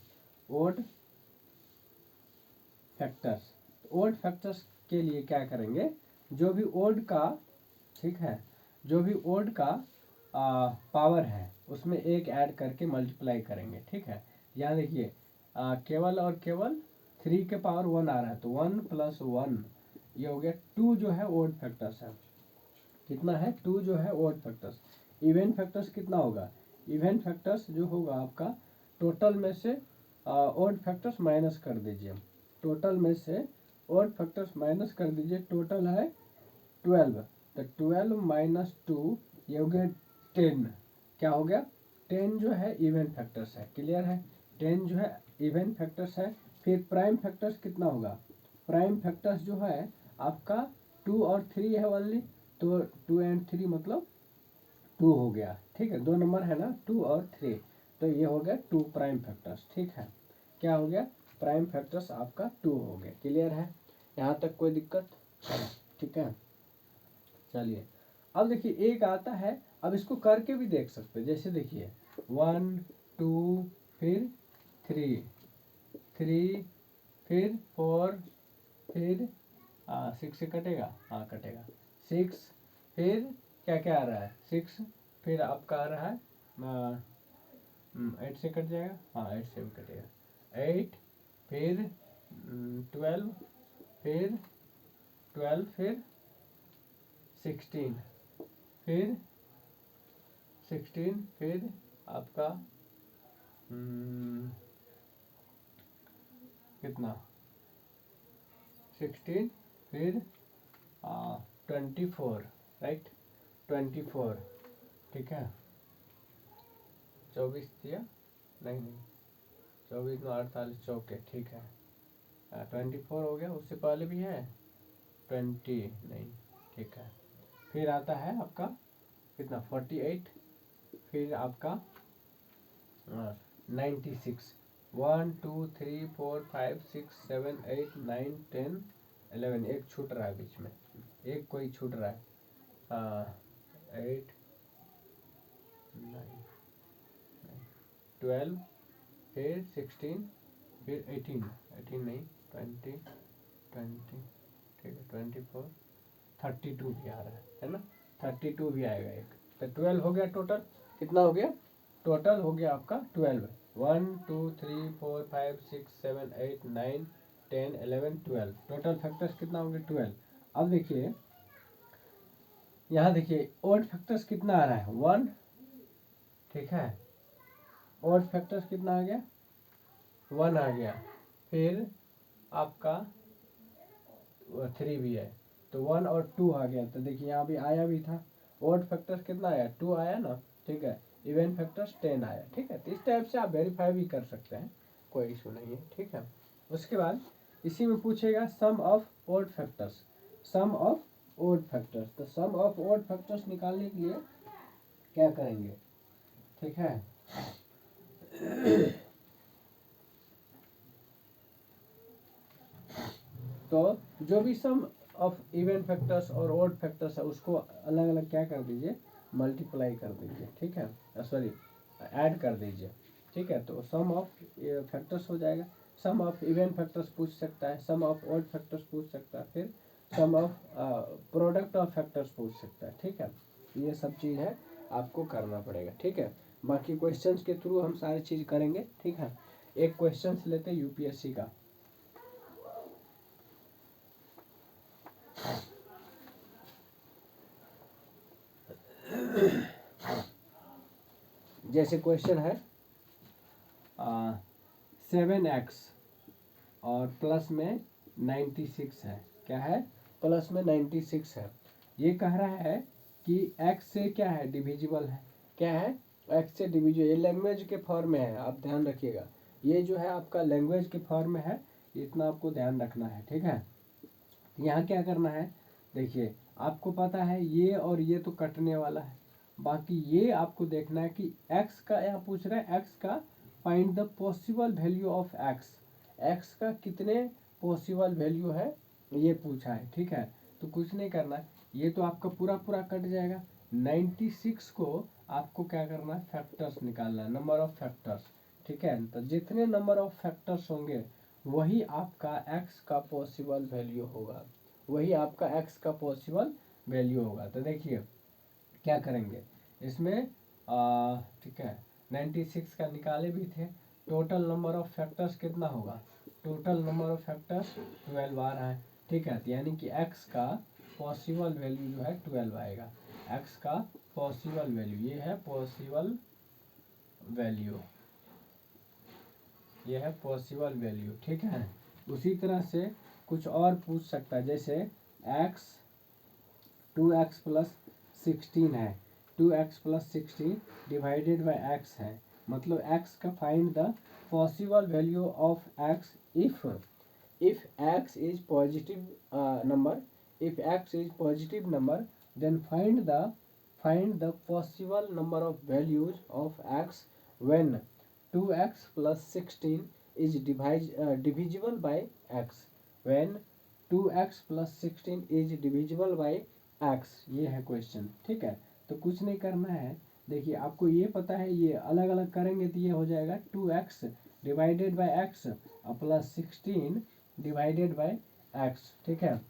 ओड फैक्टर्स, ओड फैक्टर्स के लिए क्या करेंगे, जो भी ओड का, ठीक है, जो भी ओड का पावर है उसमें एक ऐड करके मल्टीप्लाई करेंगे। ठीक है, यहाँ देखिए केवल और केवल 3 के पावर 1 आ रहा है तो 1 प्लस 1 ये हो गया 2 जो है ओड फैक्टर्स है। कितना है, 2 जो है ओड फैक्टर्स। इवन फैक्टर्स कितना होगा, इवन फैक्टर्स जो होगा आपका टोटल में से ओड फैक्टर्स माइनस कर दीजिए, टोटल में से ओड फैक्टर्स माइनस कर दीजिए, टोटल है 12, तो 12 माइनस 2 ये हो गया 10। क्या हो गया, 10 जो है इवन फैक्टर्स है। क्लियर है, 10 जो है इवन फैक्टर्स है। फिर प्राइम फैक्टर्स कितना होगा, प्राइम फैक्टर्स जो है आपका 2 और 3 है ओनली, तो 2 एंड 3 मतलब 2 हो गया। ठीक है, 2 नंबर है ना 2 और 3, तो ये हो गया 2 प्राइम फैक्टर्स। ठीक है, क्या हो गया, प्राइम फैक्टर्स आपका 2 हो गया। क्लियर है, यहाँ तक कोई दिक्कत, ठीक है। चलिए अब देखिए एक आता है, अब इसको करके भी देख सकते हैं। जैसे देखिए 1 2 फिर 3 3 फिर 4 फिर 6 से कटेगा, हाँ कटेगा 6, फिर क्या क्या आ रहा है 6, फिर आपका आ रहा है 8 से कट जाएगा, हाँ 8 से भी कटेगा 8, फिर 12, फिर 12, फिर 16, फिर 16, फिर आपका कितना 16, फिर 24, राइट 24, ठीक है 24 दिया, नहीं नहीं 24 में 48 चौके, ठीक है 24 हो गया। उससे पहले भी है 20, नहीं ठीक है। फिर आता है आपका कितना 48, फिर आपका 96, 1 2 3 4 5 6 7 8 9 10 11, एक छूट रहा है बीच में, एक कोई छूट रहा है 8 9 12, फिर 16, फिर 18 नहीं 20 ठीक है 24 32 भी आ रहा है ना, 32 भी आएगा एक, तो 12 हो गया टोटल। कितना हो गया, टोटल हो गया आपका 12, 1 2 3 4 5 6 7 8 9 10 11 12, टोटल फैक्टर्स कितना हो गया 12। अब देखिए यहाँ देखिए ओड फैक्टर्स कितना आ रहा है 1, ठीक है, ओड फैक्टर्स कितना आ गया 1 आ गया, फिर आपका 3 भी है, तो 1 और 2 आ गया। तो देखिए यहाँ भी आया भी था, ओड फैक्टर्स कितना आया 2 आया ना, ठीक है, इवन फैक्टर्स 10 आया। ठीक है, तो इस टाइप से आप वेरीफाई भी कर सकते हैं, कोई इशू नहीं है। ठीक है, उसके बाद इसी में पूछेगा sum of odd factors, sum of odd factors. तो सम ऑफ ओड फैक्टर्स निकालने के लिए क्या करेंगे, ठीक है तो जो भी सम ऑफ इवन फैक्टर्स और ओड फैक्टर्स है उसको अलग अलग क्या कर दीजिए, मल्टीप्लाई कर दीजिए। ठीक है, सॉरी ऐड कर दीजिए। ठीक है, तो सम ऑफ फैक्टर्स हो जाएगा, सम ऑफ इवन फैक्टर्स पूछ सकता है, सम ऑफ ओड फैक्टर्स पूछ सकता है, फिर सम ऑफ प्रोडक्ट ऑफ फैक्टर्स पूछ सकता है। ठीक है, ये सब चीज़ है आपको करना पड़ेगा। ठीक है, बाकी क्वेश्चंस के थ्रू हम सारी चीज़ करेंगे। ठीक है, एक क्वेश्चन लेते हैं यूपीएससी का। जैसे क्वेश्चन है 7x और प्लस में 96 है। क्या है? प्लस में 96 है। ये कह रहा है कि x से क्या है, डिविजिबल है। क्या है? x से डिविजिबल। ये लैंग्वेज के फॉर्म में है, आप ध्यान रखिएगा। ये जो है आपका लैंग्वेज के फॉर्म में है, इतना आपको ध्यान रखना है, ठीक है। यहाँ क्या करना है, देखिए आपको पता है ये और ये तो कटने वाला है, बाकी ये आपको देखना है कि x का, यहाँ पूछ रहा है x का find the possible value of x। x का कितने पॉसिबल वैल्यू है ये पूछा है, ठीक है। तो कुछ नहीं करना है, ये तो आपका पूरा पूरा कट जाएगा। 96 को आपको क्या करना है, फैक्टर्स निकालना है, नंबर ऑफ फैक्टर्स, ठीक है। तो जितने नंबर ऑफ फैक्टर्स होंगे वही आपका x का पॉसिबल वैल्यू होगा, वही आपका x का पॉसिबल वैल्यू होगा। तो देखिए क्या करेंगे इसमें, ठीक है, 96 का निकाले भी थे। टोटल नंबर ऑफ फैक्टर्स कितना होगा, टोटल नंबर ऑफ फैक्टर्स 12 आ रहा है, ठीक है। यानी कि x का पॉसिबल वैल्यू जो है 12 आएगा। x का पॉसिबल वैल्यू, ये है पॉसिबल वैल्यू, ये है पॉसिबल वैल्यू, ठीक है। उसी तरह से कुछ और पूछ सकता है, जैसे x 2x प्लस 16 है, 2x plus 16 divided by x है, मतलब x का find the possible value of x if x is positive number, if x is positive number, then find the possible number of values of x when 2x plus 16 is divisible by x, when 2x plus 16 is divisible by x। ये है question, ठीक है। तो कुछ नहीं करना है, देखिए आपको ये पता है, ये अलग अलग करेंगे तो ये हो जाएगा 2x divided by x plus 16 divided by x, ठीक है।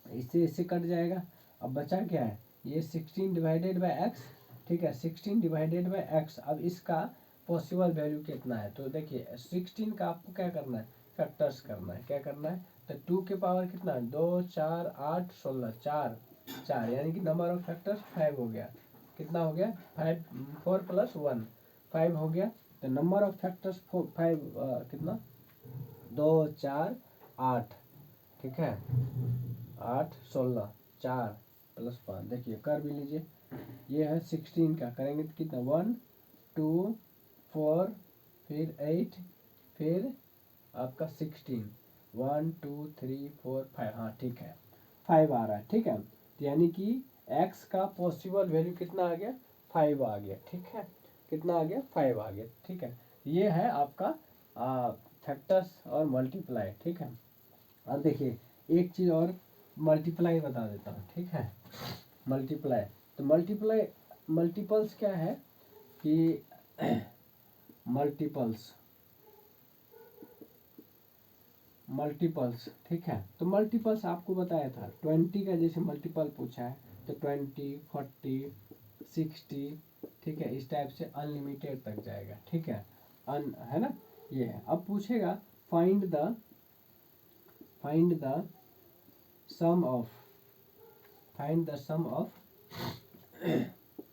इससे कट जाएगा। अब बचा क्या है, ये 16 डिवाइडेड बाई एक्स, ठीक है, 16 डिवाइडेड बाई एक्स। अब इसका पॉसिबल वैल्यू कितना है, तो देखिए 16 का आपको क्या करना है, फैक्टर्स करना है। क्या करना है, तो 2 के पावर कितना है, 2 4 8 16, 4 यानी कि नंबर ऑफ फैक्टर्स 5 हो गया। कितना हो गया, 5, 4 प्लस 1 5 हो गया। तो नंबर ऑफ फैक्टर्स 5 कितना, 2 4 8, ठीक है, 8 16, 4 प्लस 5, देखिए कर भी लीजिए। ये है 16 का, करेंगे तो कितना, 1 2 4 फिर 8 फिर आपका 16, 1 2 3 4 5, हाँ ठीक है 5 आ रहा है, ठीक है। तो यानी कि x का पॉसिबल वैल्यू कितना आ गया, 5 आ गया, ठीक है। कितना आ गया, 5 आ गया, ठीक है। ये है आपका फैक्टर्स और मल्टीप्लाई, ठीक है। अब देखिए एक चीज़ और मल्टीप्लाई बता देता हूँ, ठीक है। मल्टीप्लाई, तो मल्टीपल्स क्या है कि मल्टीपल्स, ठीक है। तो मल्टीपल्स आपको बताया था 20 का, जैसे मल्टीपल पूछा है तो 20 40 60, ठीक है, इस टाइप से अनलिमिटेड तक जाएगा, ठीक है, है ना। ये है, अब पूछेगा find the sum of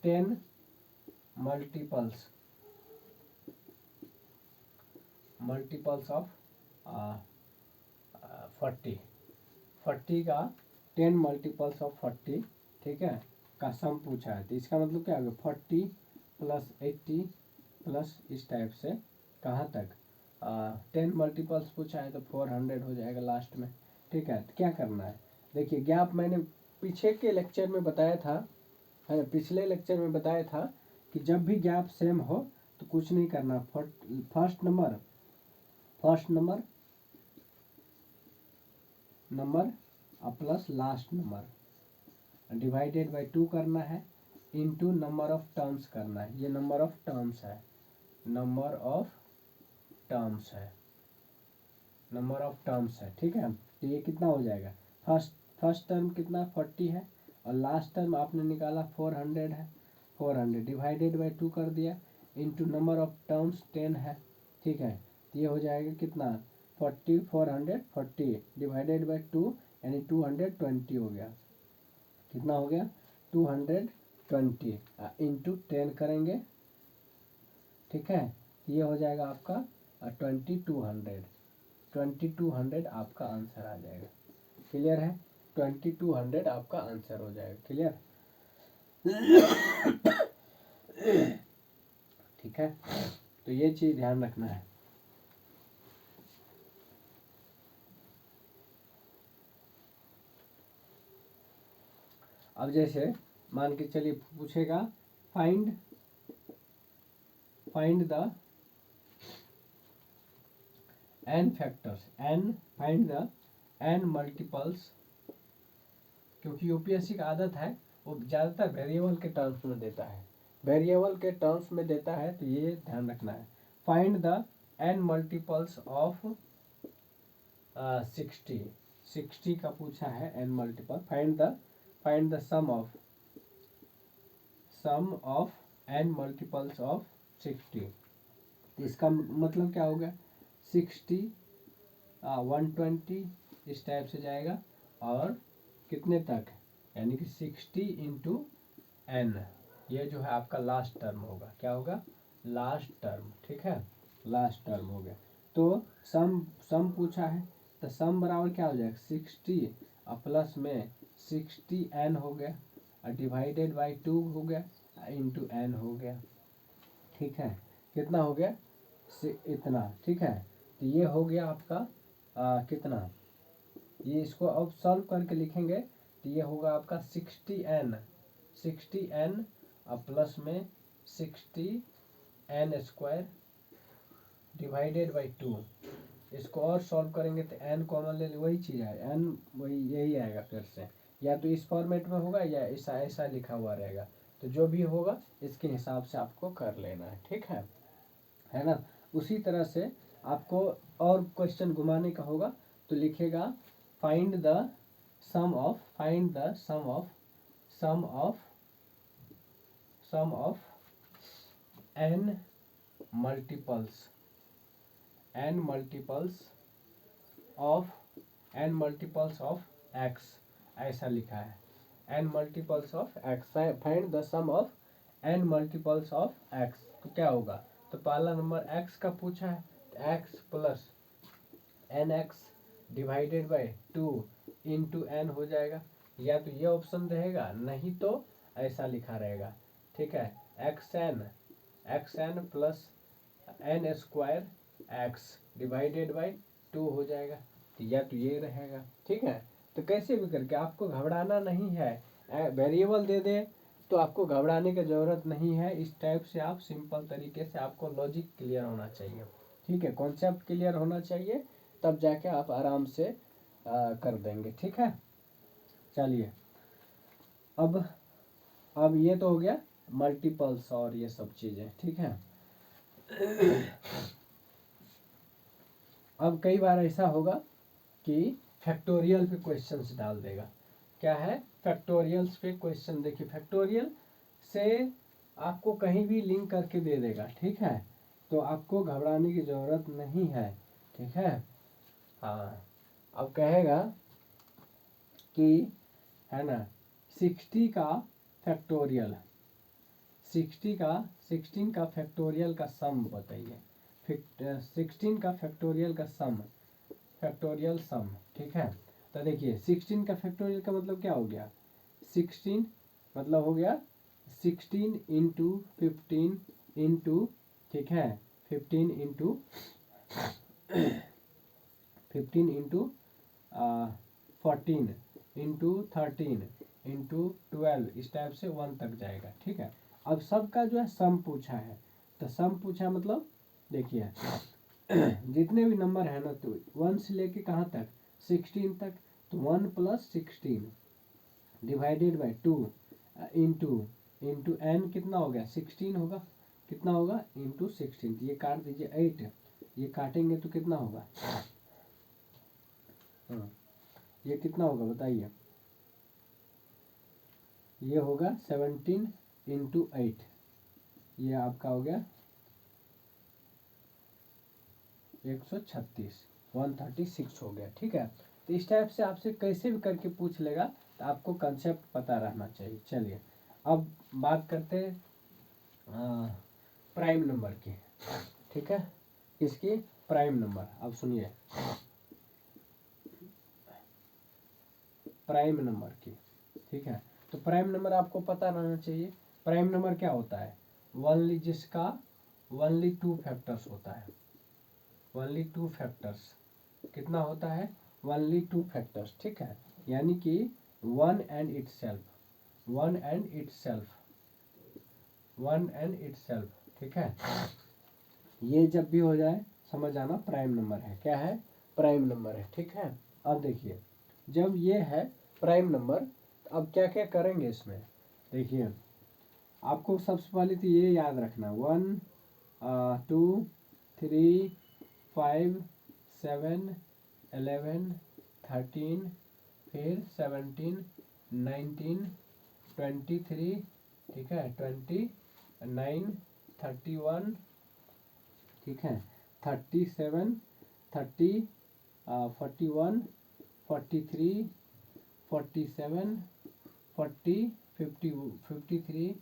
10 multiples of 40 का 10 मल्टीपल्स ऑफ 40, ठीक है, का सम पूछा है। तो इसका मतलब क्या होगा, 40 प्लस 80 प्लस इस टाइप से कहाँ तक, 10 मल्टीपल्स पूछा है तो 400 हो जाएगा लास्ट में, ठीक है। तो क्या करना है, देखिए गैप मैंने पीछे के लेक्चर में बताया था, है ना, पिछले लेक्चर में बताया था कि जब भी गैप सेम हो तो कुछ नहीं करना, first number plus last number divided by 2 करना है, इनटू नंबर ऑफ टर्म्स करना है। ये नंबर ऑफ टर्म्स है, नंबर ऑफ टर्म्स है, ठीक है। तो ये कितना हो जाएगा, फर्स्ट टर्म कितना 40 है और लास्ट टर्म आपने निकाला 400 है, 400 डिवाइडेड बाई 2 कर दिया, इनटू नंबर ऑफ टर्म्स 10 है, ठीक है। तो ये हो जाएगा कितना, 40 440 डिवाइडेड बाई 2 यानी 220 हो गया। कितना हो गया, 220 इंटू 10 करेंगे, ठीक है। ये हो जाएगा आपका 2200, 2200 आपका आंसर आ जाएगा। क्लियर है? 2200 आपका आंसर हो जाएगा। क्लियर? ठीक है, तो ये चीज ध्यान रखना है। अब जैसे मान के चलिए पूछेगा find the n factors, find the n multiples, क्योंकि यूपीएससी का आदत है वो ज़्यादातर वेरिएबल के टर्म्स में देता है, वेरिएबल के टर्म्स में देता है, तो ये ध्यान रखना है। Find the n multiples of 60 का पूछा है n multiple. Find the sum of n multiples of 60। तो इसका मतलब क्या होगा? 60 120 इस टाइप से जाएगा, और कितने तक, यानी कि 60 इंटू n, ये जो है आपका लास्ट टर्म होगा। क्या होगा? Last term. ठीक है, लास्ट टर्म हो गया। तो सम पूछा है, तो सम बराबर क्या हो जाएगा? 60 प्लस में 60n हो गया, और डिवाइडेड बाई 2 हो गया, इंटू n हो गया। ठीक है, कितना हो गया? इतना। ठीक है, तो ये हो गया आपका कितना, ये इसको अब सॉल्व करके लिखेंगे तो ये होगा आपका 60n प्लस में 60n स्क्वायर डिवाइडेड बाई 2। इसको और सॉल्व करेंगे तो n कॉमन ले, वही चीज़ है, n वही यही आएगा फिर से, या तो इस फॉर्मेट में होगा या ऐसा ऐसा लिखा हुआ रहेगा। तो जो भी होगा इसके हिसाब से आपको कर लेना है। ठीक है ना? उसी तरह से आपको और क्वेश्चन घुमाने का होगा तो लिखेगा find the sum of n multiples of x, ऐसा लिखा है, n multiples of x। Find the sum of n multiples of x, तो क्या होगा? तो पहला नंबर x का पूछा है, तो x plus nx divided by 2 into n हो जाएगा, या तो ये ऑप्शन रहेगा, नहीं तो ऐसा लिखा रहेगा। ठीक है, xn plus n square x divided by 2 हो जाएगा, तो या तो ये रहेगा। ठीक है, तो कैसे भी करके आपको घबराना नहीं है, वेरिएबल दे दे तो आपको घबराने की ज़रूरत नहीं है। इस टाइप से आप सिंपल तरीके से, आपको लॉजिक क्लियर होना चाहिए। ठीक है, कॉन्सेप्ट क्लियर होना चाहिए, तब जाके आप आराम से कर देंगे। ठीक है, चलिए अब ये तो हो गया मल्टीपल्स और ये सब चीज़ें। ठीक है, अब कई बार ऐसा होगा कि फैक्टोरियल पे क्वेश्चंस डाल देगा। क्या है? फैक्टोरियल्स पे क्वेश्चन। देखिए, फैक्टोरियल से आपको कहीं भी लिंक करके दे देगा। ठीक है, तो आपको घबराने की ज़रूरत नहीं है। ठीक है, हाँ, अब कहेगा कि है ना 60 का फैक्टोरियल, 16 का फैक्टोरियल का सम बताइए। 16 का फैक्टोरियल का सम, फैक्टोरियल सम। ठीक है, तो देखिए 16 का फैक्टोरियल का मतलब क्या हो गया? 16 मतलब हो गया 16 इंटू 15 इंटू, ठीक है, 15 इंटू 14 इंटू 13 इंटू 12, इस टाइप से 1 तक जाएगा। ठीक है, अब सबका जो है सम पूछा है, तो सम पूछा मतलब देखिए जितने भी नंबर है ना, तो 1 से लेके कहाँ तक? 16 तक, तो 1 plus 16 divided by 2 into n कितना हो गया? 16 होगा। कितना होगा? इंटू 16, ये काट दीजिए 8, ये काटेंगे तो कितना होगा? हाँ, ये कितना होगा बताइए? ये होगा 17 इंटू 8, ये आपका हो गया 136, 136 हो गया। ठीक है, तो इस टाइप से आपसे कैसे भी करके पूछ लेगा, तो आपको कंसेप्ट पता रहना चाहिए। चलिए अब बात करते हैं प्राइम नंबर की। ठीक है, इसकी प्राइम नंबर, अब सुनिए प्राइम नंबर की, ठीक है। तो प्राइम नंबर आपको पता रहना चाहिए। प्राइम नंबर क्या होता है? ओनली जिसका ओनली टू फैक्टर्स होता है। ओनली टू फैक्टर्स कितना होता है? ओनली टू फैक्टर्स, ठीक है। यानी कि one and itself, one and itself, one and itself, ठीक है। ये जब भी हो जाए समझ आना प्राइम नंबर है। क्या है? प्राइम नंबर है, ठीक है। अब देखिए जब ये है प्राइम नंबर, अब क्या क्या करेंगे इसमें? देखिए आपको सबसे पहले तो ये याद रखना, 1 2 3 5 7 11 13, फिर 17 19 23, ठीक है, 29 31, ठीक है, 37 30 41 43 47 40 50 53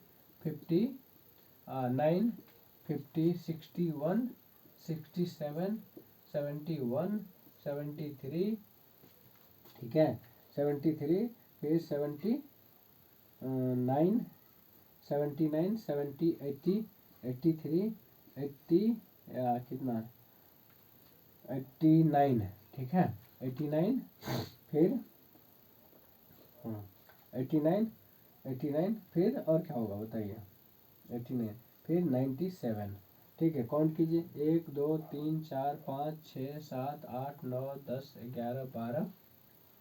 59 50 61 67 71 73, ठीक है, 73, फिर 79 79 70 80 83 80 कितना 89, ठीक है, 89, फिर 89 89, फिर और क्या होगा बताइए? 89, फिर 97, ठीक है। काउंट कीजिए, 1 2 3 4 5 6 7 8 9 10 11 12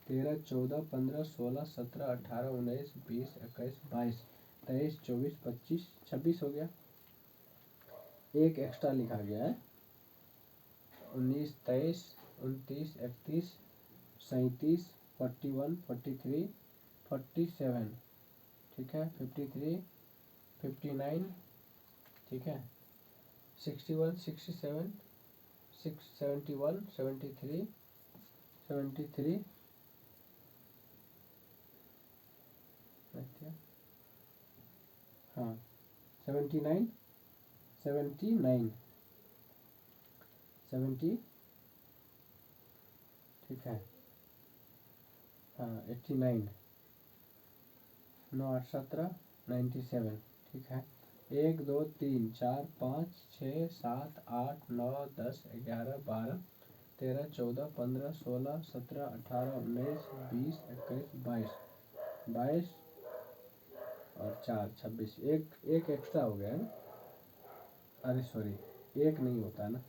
13 14 15 16 17 18 19 20 21 22 23 24 25 26 हो गया। एक एक्स्ट्रा लिखा गया है, 19 23 29 31 37 41 43 47, ठीक है, 53 59, ठीक है, 61 67 71 73 73, हाँ 79 79 70, ठीक है, हाँ 89 9 8 17 97, ठीक है। 1 2 3 4 5 6 7 8 9 10 11 12 13 14 15 16 17 18 19 20 21 22 22 और 4 26, एक एक्स्ट्रा हो गया है ना? अरे सॉरी, एक नहीं होता है ना,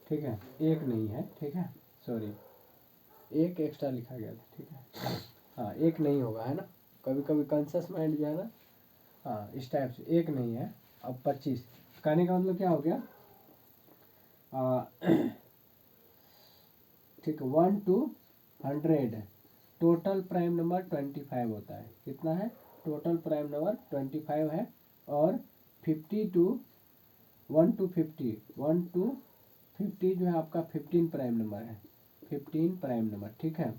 ठीक है, एक नहीं है, ठीक है, सॉरी, एक एक्स्ट्रा लिखा गया था, ठीक है। हाँ एक नहीं होगा, है ना? कभी कभी कॉन्शियस माइंड जो है ना, हाँ इस टाइप से एक नहीं है। अब 25 कहने का मतलब क्या हो गया? ठीक है, 1 to 100 टोटल प्राइम नंबर 25 होता है। कितना है? टोटल प्राइम नंबर 25 है। और 50 to 1 to 50, 1 to 50 जो है आपका 15 प्राइम नंबर है, 15 प्राइम नंबर, ठीक है।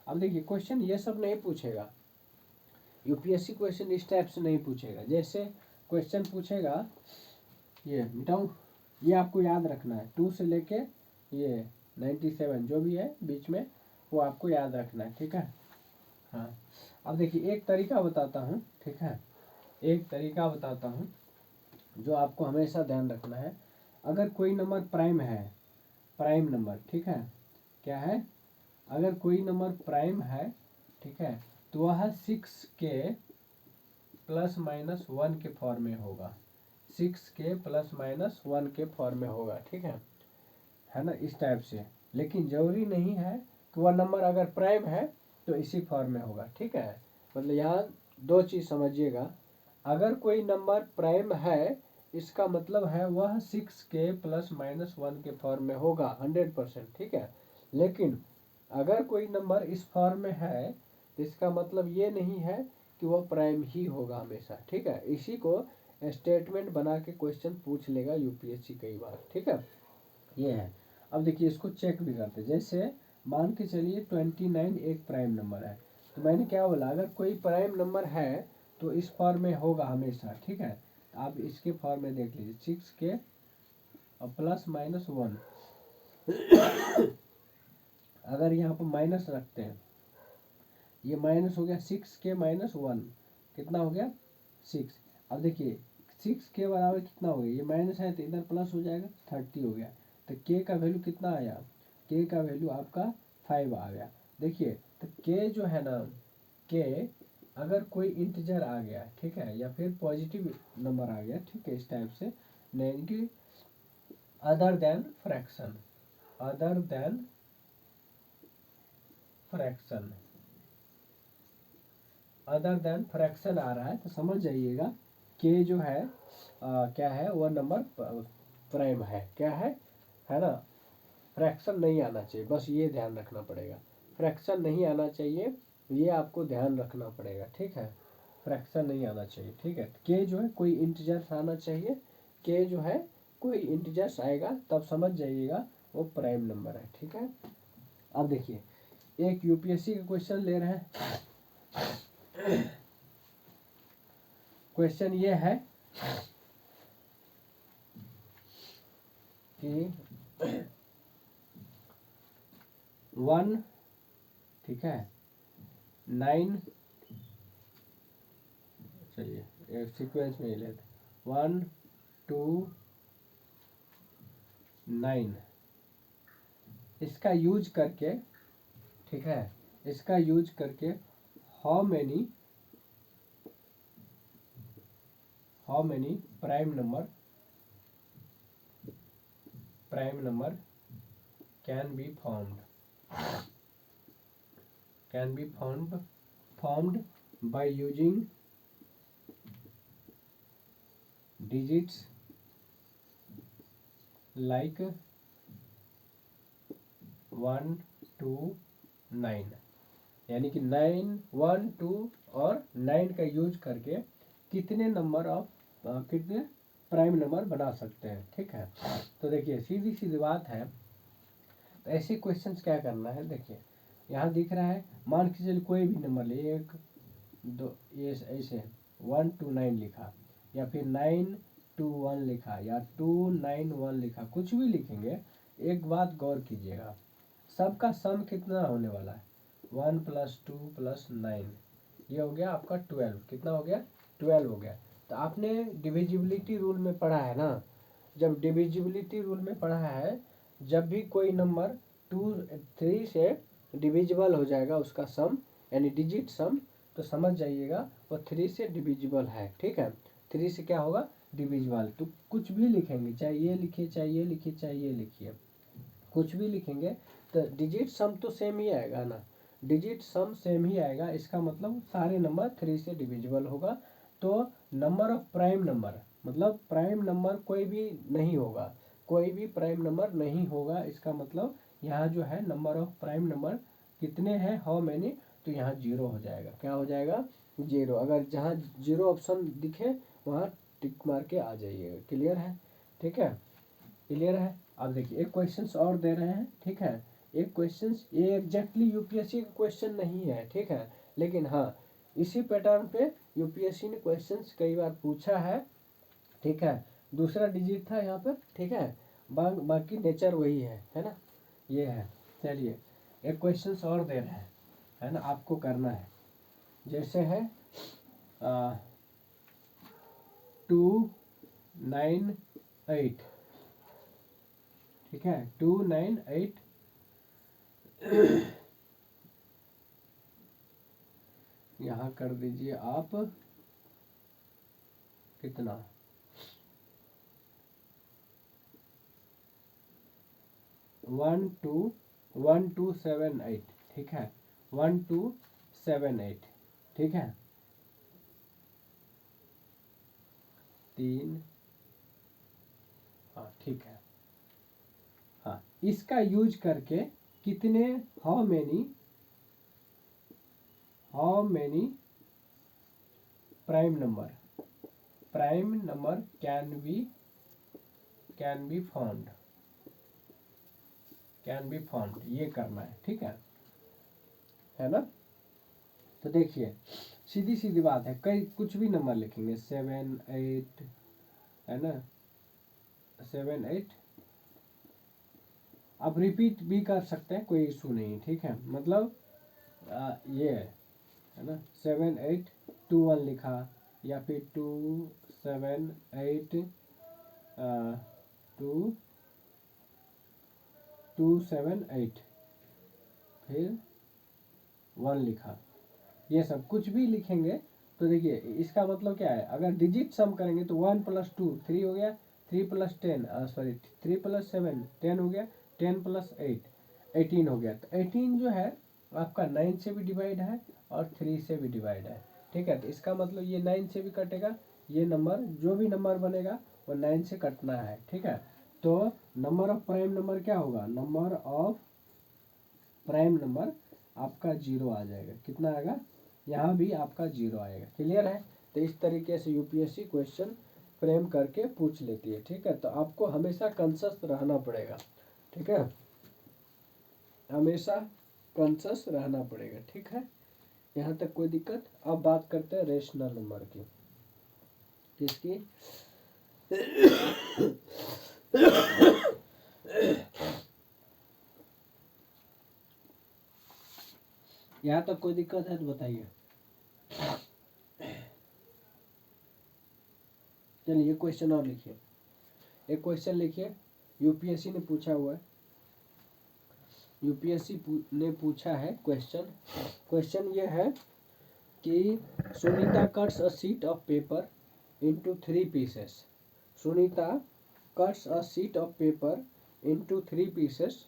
अब देखिए क्वेश्चन ये सब नहीं पूछेगा, यूपीएससी क्वेश्चन इस टाइप से नहीं पूछेगा। जैसे क्वेश्चन पूछेगा, ये मिटाऊं, ये आपको याद रखना है, 2 से लेके ये 97 जो भी है बीच में, वो आपको याद रखना है, ठीक है। हाँ अब देखिए एक तरीका बताता हूँ, ठीक है, एक तरीका बताता हूँ जो आपको हमेशा ध्यान रखना है। अगर कोई नंबर प्राइम है, प्राइम नंबर, ठीक है, क्या है? अगर कोई नंबर प्राइम है, ठीक है, तो वह 6 के +- 1 के फॉर्म में होगा, 6 के +- 1 के फॉर्म में होगा, ठीक है ना, इस टाइप से। लेकिन जरूरी नहीं है कि वह नंबर अगर प्राइम है तो इसी फॉर्म में होगा, ठीक है। मतलब यहाँ दो चीज़ समझिएगा, अगर कोई नंबर प्राइम है इसका मतलब है वह 6 के +- 1 के फॉर्म में होगा 100%, ठीक है। लेकिन अगर कोई नंबर इस फॉर्म में है तो इसका मतलब ये नहीं है कि वह प्राइम ही होगा हमेशा, ठीक है। इसी को स्टेटमेंट बना के क्वेश्चन पूछ लेगा यूपीएससी कई बार, ठीक है, ये है। अब देखिए इसको चेक भी करते हैं। जैसे मान के चलिए 29 एक प्राइम नंबर है, तो मैंने क्या बोला, अगर कोई प्राइम नंबर है तो इस फॉर्म में होगा हमेशा, ठीक है। आप इसके फॉर्म में देख लीजिए, 6 के अब प्लस माइनस 1, अगर यहाँ पर माइनस रखते हैं, ये माइनस हो गया 6k माइनस 1, कितना हो गया 6। अब देखिए 6k बराबर कितना हो गया, ये माइनस है तो इधर प्लस हो जाएगा 30 हो गया। तो k का वैल्यू कितना आया, k का वैल्यू आपका 5 आ गया। देखिए तो k जो है ना, k अगर कोई इंटीजर आ गया, ठीक है, या फिर पॉजिटिव नंबर आ गया, ठीक है, इस टाइप से, यानी कि other than fraction, other than fraction, other than fraction आ रहा है तो समझ जाइएगा के जो है क्या है, वह नंबर प्राइम है, क्या है ना। फ्रैक्शन नहीं आना चाहिए, बस ये ध्यान रखना पड़ेगा, फ्रैक्शन नहीं आना चाहिए, ये आपको ध्यान रखना पड़ेगा, ठीक है, फ्रैक्शन नहीं आना चाहिए, ठीक है। के जो है कोई इंटीजर्स आना चाहिए, के जो है कोई इंटीजर्स आएगा तब समझ जाइएगा वो प्राइम नंबर है, ठीक है। अब देखिए एक यूपीएससी का क्वेश्चन ले रहे हैं, क्वेश्चन ये है कि 1, ठीक है, 9, चलिए एक सीक्वेंस में ही लेते, 1 2 9, इसका यूज करके, ठीक है, इसका यूज करके how many prime number can be found by using digits like 1 2 9, यानी कि 9 1 2 और 9 का यूज करके कितने प्राइम नंबर बना सकते हैं, ठीक है। तो देखिए सीधी सीधी बात है, तो ऐसे क्वेश्चंस क्या करना है, देखिए यहाँ दिख रहा है, मान के चलिए कोई भी नंबर ले, 1 2, ये ऐसे 1 2 9 लिखा, या फिर 9 2 1 लिखा, या 2 9 1 लिखा, कुछ भी लिखेंगे, एक बात गौर कीजिएगा, सबका सम कितना होने वाला है, 1 + 2 + 9, ये हो गया आपका 12, कितना हो गया 12 हो गया। तो आपने डिविजिबिलिटी रूल में पढ़ा है ना, जब डिविजिबिलिटी रूल में पढ़ा है, जब भी कोई नंबर 2 3 से डिविजिबल हो जाएगा उसका सम, यानी डिजिट सम, तो समझ जाइएगा वो 3 से डिविजिबल है, ठीक है, 3 से क्या होगा डिविजिबल। तो कुछ भी लिखेंगे, चाहे ये लिखिए, चाहे ये लिखिए, चाहे ये लिखिए, कुछ भी लिखेंगे तो डिजिट सम तो सेम ही आएगा ना, डिजिट सम सेम ही आएगा, इसका मतलब सारे नंबर 3 से डिविजिबल होगा। तो नंबर ऑफ प्राइम नंबर, मतलब प्राइम नंबर कोई भी नहीं होगा, कोई भी प्राइम नंबर नहीं होगा, इसका मतलब यहाँ जो है नंबर ऑफ प्राइम नंबर कितने हैं, हाउ मेनी, तो यहाँ 0 हो जाएगा, क्या हो जाएगा 0, अगर जहाँ 0 ऑप्शन दिखे वहाँ टिक मार के आ जाइएगा, क्लियर है, ठीक है, क्लियर है। अब देखिए एक क्वेश्चन और दे रहे हैं, ठीक है, एक क्वेश्चन ये एग्जैक्टली यूपीएससी का क्वेश्चन नहीं है, ठीक है, लेकिन हाँ इसी पैटर्न पे यूपीएससी ने क्वेश्चंस कई बार पूछा है, ठीक है, दूसरा डिजिट था यहाँ पर, ठीक है, बाकी नेचर वही है ना, ये है। चलिए एक क्वेश्चन और दे रहे हैं, है ना, आपको करना है, जैसे है 2 9 8, ठीक है, 2 9 8, यहाँ कर दीजिए आप कितना 1 2 1 2 7 8, ठीक है, 1 2 7 8, ठीक है, 3, हाँ ठीक है, हाँ इसका यूज करके कितने how many prime number can be found, ये करना है, ठीक है ना। तो देखिए सीधी सीधी बात है, कई कुछ भी नंबर लिखेंगे, 7 8, है ना, 7 8 आप रिपीट भी कर सकते हैं, कोई इशू नहीं, ठीक है। मतलब ये है ना 7821 लिखा, या फिर 278 278 फिर 1 लिखा, ये सब कुछ भी लिखेंगे तो देखिए इसका मतलब क्या है, अगर डिजिट सम करेंगे तो 1 + 2 3 हो गया, 3 + 10 सॉरी 3 + 7 10 हो गया, 10 + 8 18 हो गया। तो 18 जो है आपका 9 से भी डिवाइड है और 3 से भी डिवाइड है, ठीक है। तो इसका मतलब ये 9 से भी कटेगा, ये नंबर जो भी नंबर बनेगा वो 9 से कटना है, ठीक है। तो नंबर ऑफ प्राइम नंबर क्या होगा, नंबर ऑफ प्राइम नंबर आपका 0 आ जाएगा। कितना आएगा, यहाँ भी आपका 0 आएगा। क्लियर है। तो इस तरीके से यूपीएससी क्वेश्चन फ्रेम करके पूछ लेती है, ठीक है। तो आपको हमेशा कॉन्शियस रहना पड़ेगा, ठीक है, हमेशा कॉन्शियस रहना पड़ेगा, ठीक है। यहाँ तक कोई दिक्कत। अब बात करते हैं रेशनल नंबर की। किसकी? यहाँ तक कोई दिक्कत है तो बताइए। चलिए क्वेश्चन और लिखिए, एक क्वेश्चन लिखिए, यूपीएससी ने पूछा हुआ है, यूपीएससी ने पूछा है क्वेश्चन ये है कि Sunita cuts a sheet of paper into 3 pieces. Sunita cuts a sheet of paper into 3 pieces.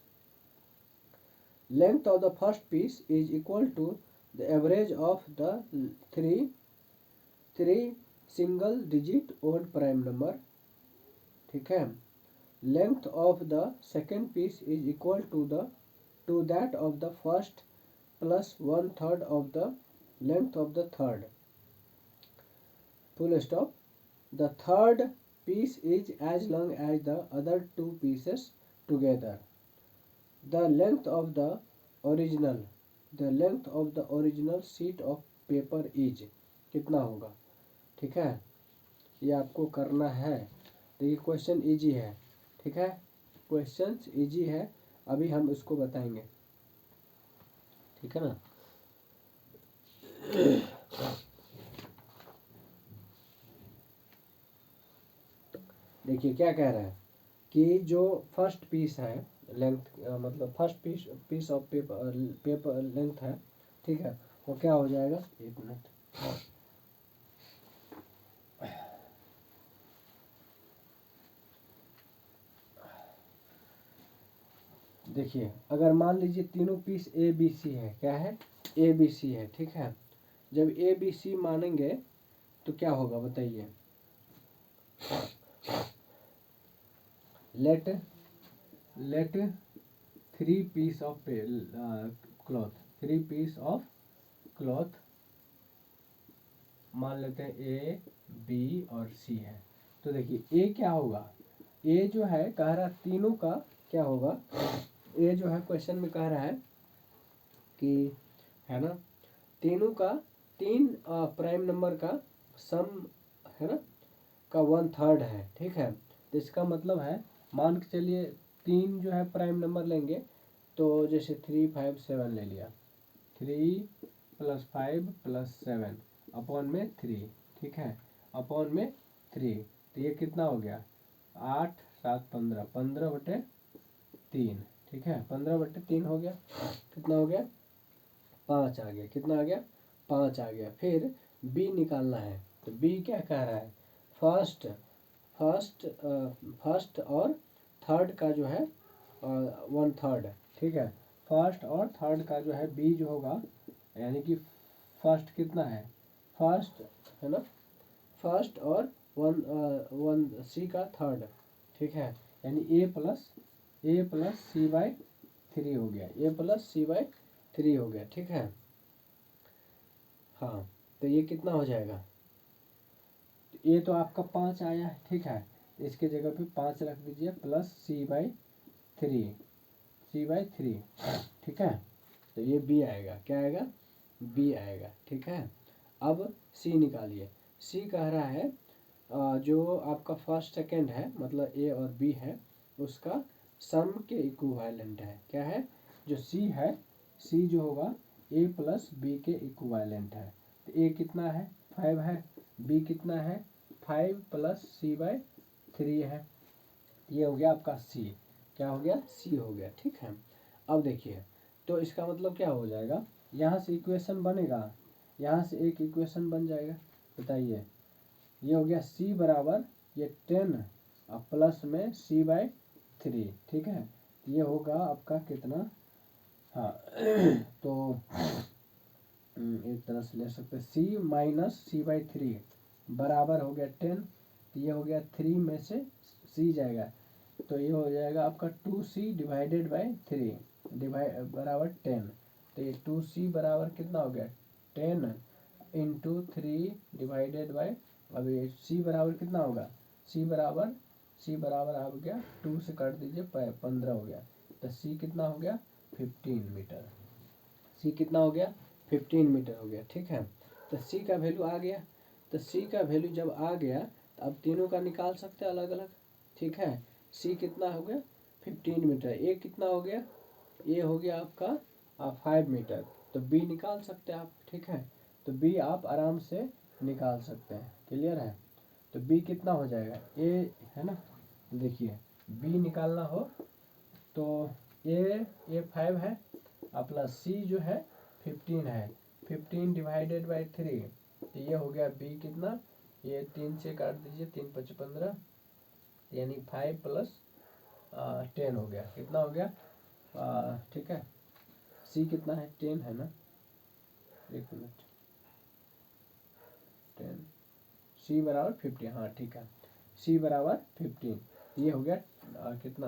Length of the first piece is equal to the average of the three single digit odd prime number, ठीक है। Length of the second piece is equal to that of the first plus 1/3 of the length of the third. Full stop. The third piece is as long as the other two pieces together. The length of the original sheet of paper is कितना होगा, ठीक है। ये आपको करना है। देखिए question easy है, ठीक है, क्वेश्चन इजी है, अभी हम इसको बताएंगे, ठीक है ना। देखिए क्या कह रहा है कि जो फर्स्ट पीस है लेंथ, मतलब first piece of paper length है, ठीक है, वो क्या हो जाएगा, एक मिनट। देखिए अगर मान लीजिए तीनों पीस ए बी सी है, क्या है, ए बी सी है, ठीक है। जब ए बी सी मानेंगे तो क्या होगा बताइए। Let 3 piece of cloth, 3 piece of cloth मान लेते हैं ए बी और सी है। तो देखिए ए क्या होगा, ए जो है कह रहा है तीनों का क्या होगा, ए जो है क्वेश्चन में कह रहा है कि है ना तीनों का, तीन प्राइम नंबर का सम है ना का 1/3 है, ठीक है। तो इसका मतलब है मान के चलिए तीन जो है प्राइम नंबर लेंगे, तो जैसे 3 5 7 ले लिया, 3 + 5 + 7 अपॉन में 3, ठीक है, अपॉन में 3। तो ये कितना हो गया, 8 7 15, 15/3, ठीक है, 15/3 हो गया। कितना हो गया, 5 आ गया। कितना आ गया, 5 आ गया। फिर बी निकालना है, तो बी क्या कह रहा है, फर्स्ट और थर्ड का जो है 1/3, ठीक है। फर्स्ट और थर्ड का जो है बी जो होगा, यानी कि फर्स्ट कितना है, फर्स्ट है ना, फर्स्ट और वन सी का थर्ड, ठीक है, यानी ए प्लस C/3 हो गया, ए प्लस C/3 हो गया, ठीक है। हाँ तो ये कितना हो जाएगा, ये तो आपका 5 आया है, ठीक है, इसके जगह पे 5 रख दीजिए प्लस C/3, ठीक है। तो ये बी आएगा, क्या आएगा, बी आएगा, ठीक है। अब सी निकालिए, सी कह रहा है जो आपका फर्स्ट सेकंड है मतलब ए और बी है, उसका सम के इक्विवेलेंट है। क्या है? जो सी है, सी जो होगा ए प्लस बी के इक्विवेलेंट है। तो ए कितना है? 5 है। बी कितना है? 5 प्लस सी बाई 3 है। ये हो गया आपका सी। क्या हो गया? सी हो गया। ठीक है। अब देखिए, तो इसका मतलब क्या हो जाएगा, यहाँ से इक्वेशन बनेगा, यहाँ से एक इक्वेशन बन जाएगा। बताइए, ये हो गया सी बराबर ये 10 और प्लस में सी बाई 3। ठीक है। ये होगा आपका कितना? हाँ तो एक तरह से ले सकते हैं, सी माइनस सी बाई 3 बराबर हो गया 10। तो ये हो गया 3 में से सी जाएगा, तो ये हो जाएगा आपका 2c डिवाइडेड बाई 3 बराबर 10। तो ये 2c बराबर कितना हो गया? 10 इंटू 3 डिवाइडेड बाई, अब ये c बराबर कितना होगा? c बराबर आ गया 2 से काट दीजिए 15 हो गया। तो c कितना हो गया? 15 मीटर। c कितना हो गया? 15 मीटर हो गया। ठीक है। तो c का वैल्यू आ गया। तो c का वैल्यू जब आ गया तो अब तीनों का निकाल सकते हैं अलग अलग। ठीक है। c कितना हो गया? 15 मीटर। a कितना हो गया? a हो गया आपका 5 मीटर। तो b निकाल सकते हैं आप। ठीक है। तो b आप आराम से निकाल सकते हैं। क्लियर है? तो b कितना हो जाएगा? a है ना, देखिए b निकालना हो तो a 5 है और प्लस c जो है 15 है। 15 डिवाइडेड बाई 3, तो ये हो गया b कितना? ये 3 से काट दीजिए, 3 5 15, यानी 5 प्लस 10 हो गया। कितना हो गया? ठीक है। c कितना है? 10 है ना, एक मिनट, 10, c बराबर 15। हाँ ठीक है, c बराबर 15। ये हो गया कितना?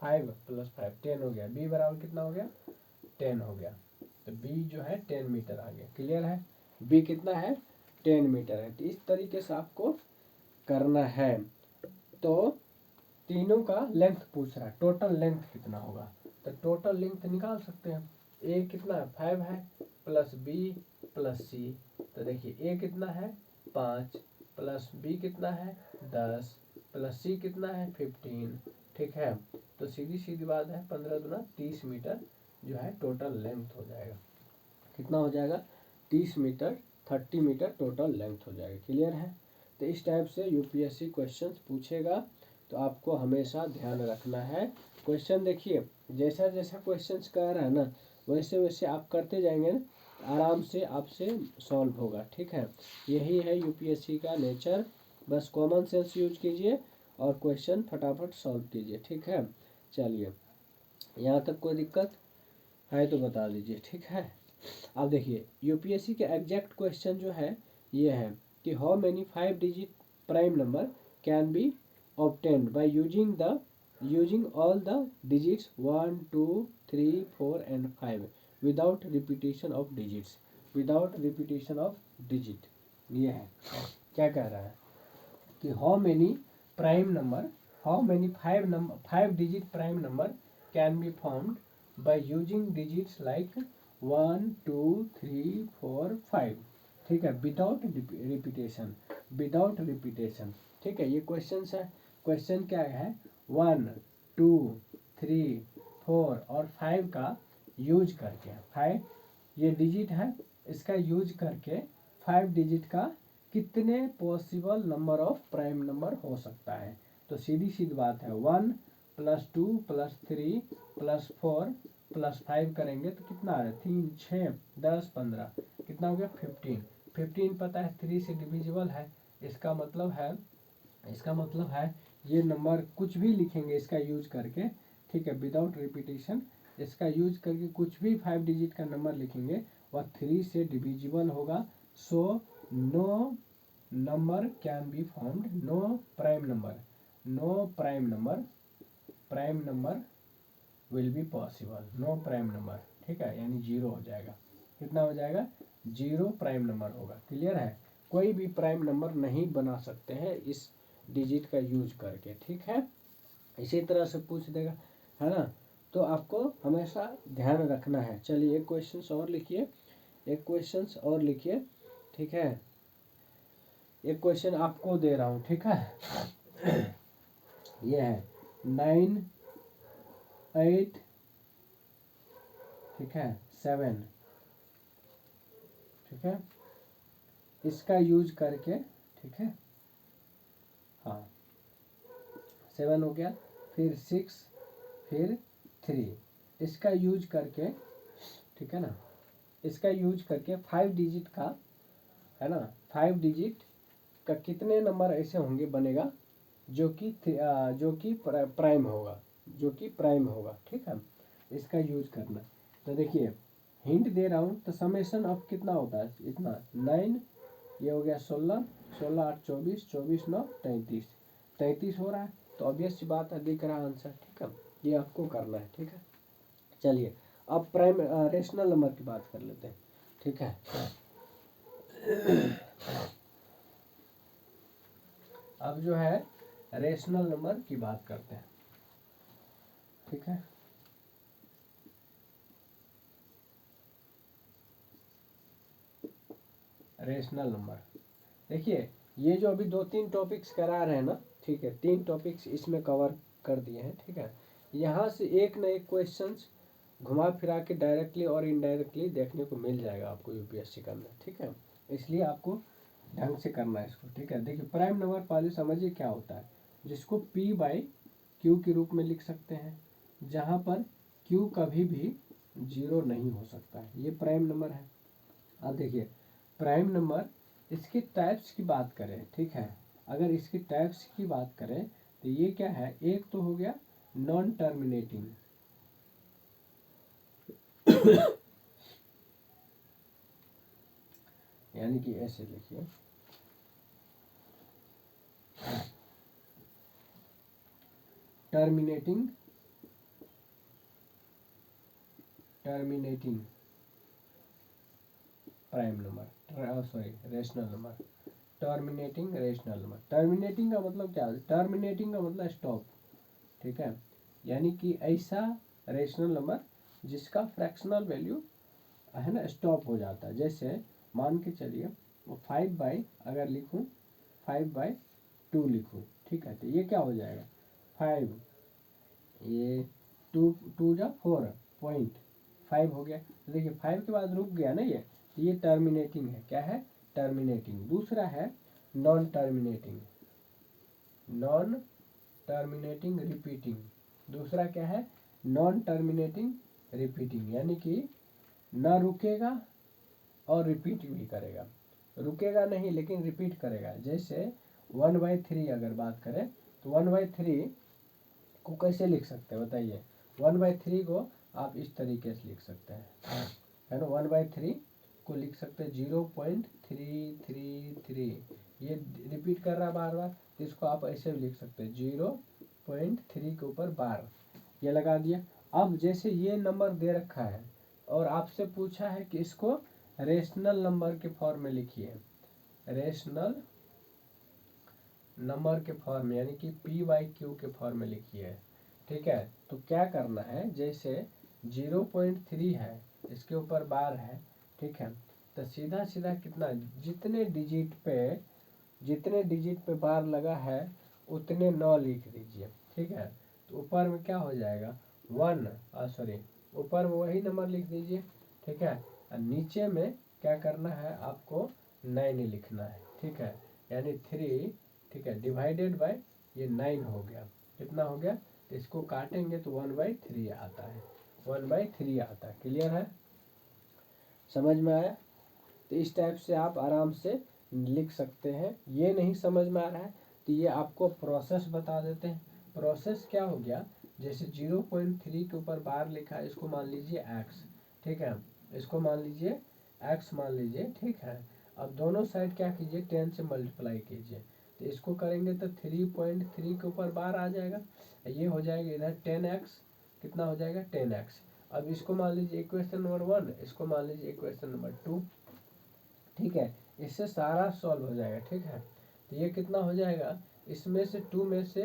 5 प्लस 5 10 हो गया। b बराबर कितना हो गया? 10 हो गया। तो b जो है 10 मीटर आ गया। क्लियर है? b कितना है? 10 मीटर है। तो इस तरीके से आपको करना है। तो तीनों का लेंथ पूछ रहा है, टोटल लेंथ कितना होगा, तो टोटल लेंथ निकाल सकते हैं। a कितना है? 5 है प्लस b प्लस c। तो देखिए a कितना है? 5 प्लस b कितना है? 10 प्लस c कितना है? 15। ठीक है। तो सीधी सीधी बात है, 15 दूना 30 मीटर जो है टोटल लेंथ हो जाएगा। कितना हो जाएगा? 30 मीटर, 30 मीटर टोटल लेंथ हो जाएगा। क्लियर है? तो इस टाइप से यूपीएससी क्वेश्चंस पूछेगा, तो आपको हमेशा ध्यान रखना है। क्वेश्चन देखिए, जैसा जैसा क्वेश्चंस कर रहा है ना, वैसे वैसे आप करते जाएंगे ना, आराम से आपसे सॉल्व होगा। ठीक है। यही है यूपीएससी का नेचर। बस कॉमन सेंस यूज कीजिए और क्वेश्चन फटाफट सॉल्व कीजिए। ठीक है। चलिए, यहाँ तक कोई दिक्कत है तो बता दीजिए। ठीक है। अब देखिए, यूपीएससी के एग्जैक्ट क्वेश्चन जो है ये है कि how many 5 digit prime number can B obtained by using all the digits 1 2 3 4 and 5 without repetition of digits. Without repetition of digit, ये है। क्या कह रहा है कि how many prime number, how many 5 digit prime number can be formed by using digits like 1 2 3 4 5। ठीक है। Without repetition, without repetition. ठीक है। ये क्वेश्चन है। क्वेश्चन क्या है? 1 2 3 4 और 5 का यूज करके, 5 ये डिजिट है, इसका यूज करके 5 डिजिट का कितने possible number of prime number हो सकता है। तो सीधी सीधी बात है, 1 प्लस 2 प्लस 3 प्लस 4 प्लस 5 करेंगे तो कितना आ रहा है? 3 6 10 15, कितना हो गया? 15। 15 पता है 3 से डिविजिबल है। इसका मतलब है ये नंबर कुछ भी लिखेंगे इसका यूज करके। ठीक है। विदाउट रिपीटेशन, इसका यूज करके कुछ भी 5 डिजिट का नंबर लिखेंगे वह 3 से डिविजिबल होगा। So no number can be formed, no prime number will be possible, no prime number. ठीक है। यानी 0 हो जाएगा। कितना हो जाएगा? 0 प्राइम नंबर होगा। क्लियर है? कोई भी प्राइम नंबर नहीं बना सकते हैं इस डिजिट का यूज करके। ठीक है। इसी तरह से पूछ देगा, है ना। तो आपको हमेशा ध्यान रखना है। चलिए, एक क्वेश्चन और लिखिए, एक क्वेश्चन और लिखिए। ठीक है। एक क्वेश्चन आपको दे रहा हूँ। ठीक है। ये है 9 8, ठीक है, 7, ठीक है, इसका यूज करके, ठीक है, हाँ 7 हो गया, फिर 6, फिर 3, इसका यूज करके, ठीक है ना, इसका यूज करके 5 डिजिट का, है ना, 5 डिजिट का कितने नंबर ऐसे होंगे बनेगा जो कि प्राइम होगा, जो कि प्राइम होगा, ठीक है, इसका यूज करना। तो देखिए हिंट दे रहा हूँ, तो समेशन अब कितना होता है, इतना 9, ये हो गया 16, 16 8 24, 24 9 33, 33 हो रहा है। तो ऑब्वियस सी बात है, दिख रहा है आंसर, ठीक है, ये आपको करना है, ठीक है। चलिए अब प्राइम रेशनल नंबर की बात कर लेते हैं, ठीक है। अब जो है रेशनल नंबर की बात करते हैं, ठीक है। रेशनल नंबर, देखिए ये जो अभी 2-3 टॉपिक्स करा रहे हैं ना, ठीक है, 3 टॉपिक्स इसमें कवर कर दिए हैं, ठीक है। यहाँ से एक न एक क्वेश्चंस घुमा फिरा के डायरेक्टली और इनडायरेक्टली देखने को मिल जाएगा आपको यूपीएससी का अंदर, ठीक है। इसलिए आपको ढंग से करना है इसको, ठीक है। देखिए प्राइम नंबर पहले समझिए क्या होता है, जिसको P बाई क्यू के रूप में लिख सकते हैं, जहाँ पर Q कभी भी 0 नहीं हो सकता है, ये प्राइम नंबर है। अब देखिए प्राइम नंबर, इसके टाइप्स की बात करें, ठीक है, अगर इसकी टाइप्स की बात करें तो ये क्या है, एक तो हो गया नॉन टर्मिनेटिंग, यानी कि ऐसे लिखिए, terminating, terminating prime number, sorry rational number, terminating rational number. Terminating का मतलब क्या है, टर्मिनेटिंग का मतलब स्टॉप, ठीक है, यानी कि ऐसा रेशनल नंबर जिसका फ्रैक्शनल वैल्यू, है ना, स्टॉप हो जाता है। जैसे मान के चलिए वो 5 बाई, अगर लिखूं 5/2 लिखूं, ठीक है, तो ये क्या हो जाएगा 5, ये 2 जा 4.5 हो गया। तो देखिए 5 के बाद रुक गया ना ये, तो ये टर्मिनेटिंग है, क्या है, टर्मिनेटिंग। दूसरा है non terminating, non terminating repeating, दूसरा क्या है, नॉन टर्मिनेटिंग रिपीटिंग, यानी कि ना रुकेगा और रिपीट भी करेगा, रुकेगा नहीं लेकिन रिपीट करेगा। जैसे 1/3 अगर बात करें तो 1/3 को कैसे लिख सकते हैं बताइए, 1/3 को आप इस तरीके से लिख सकते हैं, है ना, 1/3 को लिख सकते हैं 0.333, ये रिपीट कर रहा बार बार, तो इसको आप ऐसे भी लिख सकते हैं 0.3 के ऊपर बार, ये लगा दिया। अब जैसे ये नंबर दे रखा है और आपसे पूछा है कि इसको रेशनल नंबर के फॉर्म में लिखिए, रेशनल नंबर के फॉर्म में, यानी कि P/Q के फॉर्म में लिखिए, ठीक है। तो क्या करना है, जैसे 0.3 है, इसके ऊपर बार है, ठीक है, तो सीधा सीधा कितना, जितने डिजिट पे बार लगा है उतने 9 लिख दीजिए, ठीक है। तो ऊपर में क्या हो जाएगा 1, सॉरी ऊपर में वही नंबर लिख दीजिए, ठीक है, और नीचे में क्या करना है आपको 9 लिखना है, ठीक है, यानी 3, ठीक है, डिवाइडेड बाय ये 9 हो गया, कितना हो गया, तो इसको काटेंगे तो 1/3 आता है, 1/3 आता है। क्लियर है, समझ में आया। तो इस टाइप से आप आराम से लिख सकते हैं। ये नहीं समझ में आ रहा है तो ये आपको प्रोसेस बता देते हैं। प्रोसेस क्या हो गया, जैसे 0.3 के ऊपर बार लिखा है, इसको मान लीजिए x, ठीक है, इसको मान लीजिए x मान लीजिए, ठीक है। अब दोनों साइड क्या कीजिए 10 से मल्टीप्लाई कीजिए, तो इसको करेंगे तो 3.3 के ऊपर बार आ जाएगा, ये हो जाएगा इधर 10x, कितना हो जाएगा 10x। अब इसको मान लीजिए इक्वेशन नंबर 1, इसको मान लीजिए इक्वेशन नंबर 2, ठीक है, इससे सारा सॉल्व हो जाएगा, ठीक है। तो ये कितना हो जाएगा, इसमें से 2 में से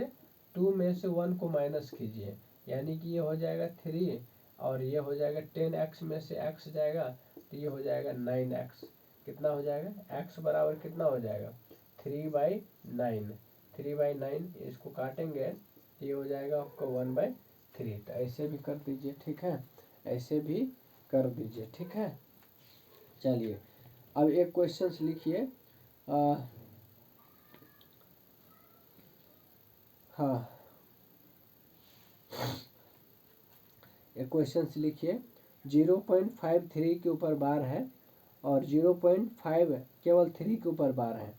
1 को माइनस कीजिए, यानी कि ये हो जाएगा 3, और ये हो जाएगा 10x में से x जाएगा, तो ये हो जाएगा 9x, कितना हो जाएगा x बराबर कितना हो जाएगा 3/9, 3/9, इसको काटेंगे तो ये हो जाएगा आपको 1/3, 3। तो ऐसे भी कर दीजिए, ठीक है, ऐसे भी कर दीजिए, ठीक है। चलिए अब एक क्वेश्चन लिखिए। हाँ, एक क्वेश्चन लिखिए। 0.53 के ऊपर बार है और 0.5 केवल 3 के ऊपर बार है,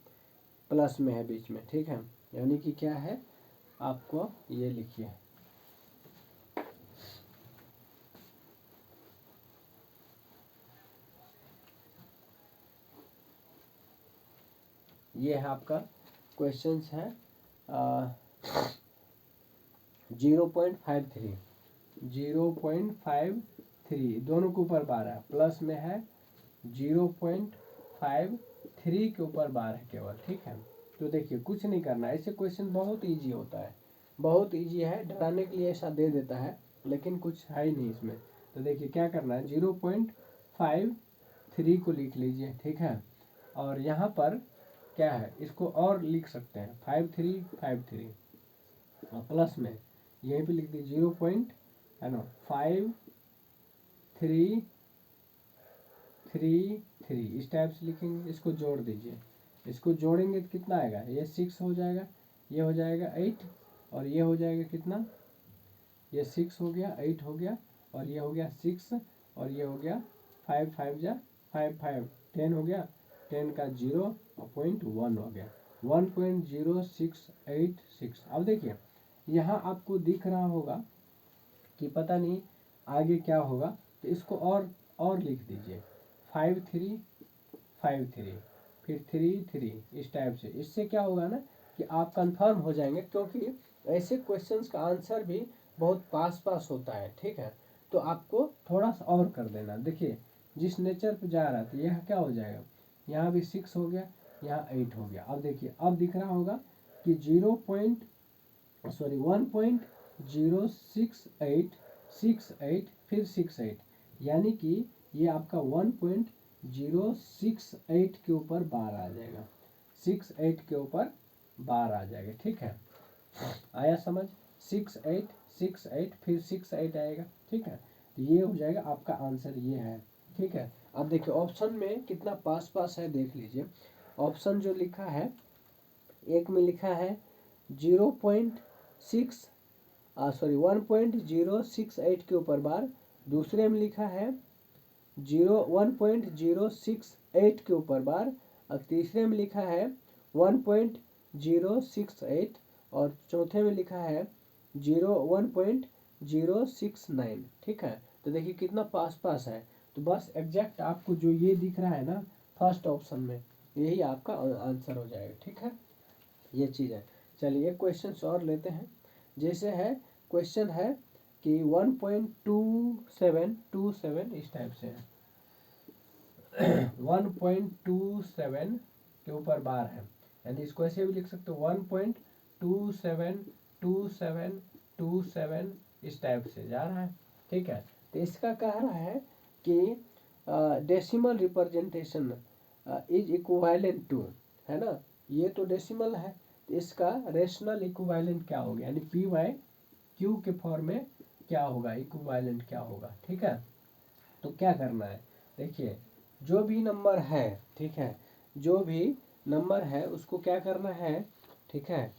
प्लस में है बीच में, ठीक है। यानी कि क्या है, आपको ये लिखिए। ये है आपका क्वेश्चन है 0.53, 0.53 दोनों के ऊपर बार है, प्लस में है 0.53 के ऊपर बार है केवल, ठीक है। तो देखिए कुछ नहीं करना, ऐसे क्वेश्चन बहुत इजी होता है, बहुत इजी है, डराने के लिए ऐसा दे देता है, लेकिन कुछ है ही नहीं इसमें। तो देखिए क्या करना है, 0.53 को लिख लीजिए, ठीक है। और यहाँ पर क्या है, इसको और लिख सकते हैं 5353 और प्लस में यहीं पे लिख दीजिए 0.5333, इस टाइप से लिखेंगे। इसको जोड़ दीजिए, इसको जोड़ेंगे तो कितना आएगा, ये 6 हो जाएगा, ये हो जाएगा 8 और ये हो जाएगा कितना, ये 6 हो गया, 8 हो गया और ये हो गया 6 और ये हो गया 5 5 जा 5 5 10 हो गया, 10 का 0.1 हो गया, 1.0686। अब देखिए यहाँ आपको दिख रहा होगा कि पता नहीं आगे क्या होगा, तो इसको और लिख दीजिए 5353 फिर 33 इस टाइप से। इससे क्या होगा ना कि आप कंफर्म हो जाएंगे, क्योंकि ऐसे क्वेश्चंस का आंसर भी बहुत पास पास होता है, ठीक है। तो आपको थोड़ा सा और कर देना। देखिए जिस नेचर पे जा रहा था यह क्या हो जाएगा, यहाँ भी 6 हो गया, यहाँ 8 हो गया। अब देखिए अब दिख रहा होगा कि 1.06868 फिर 68, यानी कि ये आपका 1.068 के ऊपर बार आ जाएगा, 68 के ऊपर बार आ जाएगा, ठीक है। आया समझ, 6868 फिर 68 आएगा, ठीक है। तो ये हो जाएगा आपका आंसर, ये है, ठीक है। अब देखिए ऑप्शन में कितना पास पास है, देख लीजिए। ऑप्शन जो लिखा है, एक में लिखा है 1.068 के ऊपर बार, दूसरे में लिखा है 1.068 के ऊपर बार, और तीसरे में लिखा है 1.068 और चौथे में लिखा है 1.069, ठीक है। तो देखिए कितना पास पास है। तो बस एग्जैक्ट आपको जो ये दिख रहा है ना फर्स्ट ऑप्शन में, यही आपका आंसर हो जाएगा, ठीक है। ये चीज़ है। चलिए एक क्वेश्चन और लेते हैं। जैसे है क्वेश्चन है कि 1.2727 इस टाइप से है 1.27 के ऊपर बार है, यानी इसको ऐसे भी लिख सकते हो 1.272727 इस टाइप से जा रहा है, ठीक है। तो इसका कह रहा है कि decimal representation is equivalent to, है ना, ये तो डेसिमल है, तो इसका रेशनल इक्विवेलेंट क्या होगा, यानी पी बाई क्यू के फॉर्म में क्या होगा, इक्विवेलेंट क्या होगा, ठीक है। तो क्या करना है, देखिए जो भी नंबर है, ठीक है, जो भी नंबर है उसको क्या करना है, ठीक है।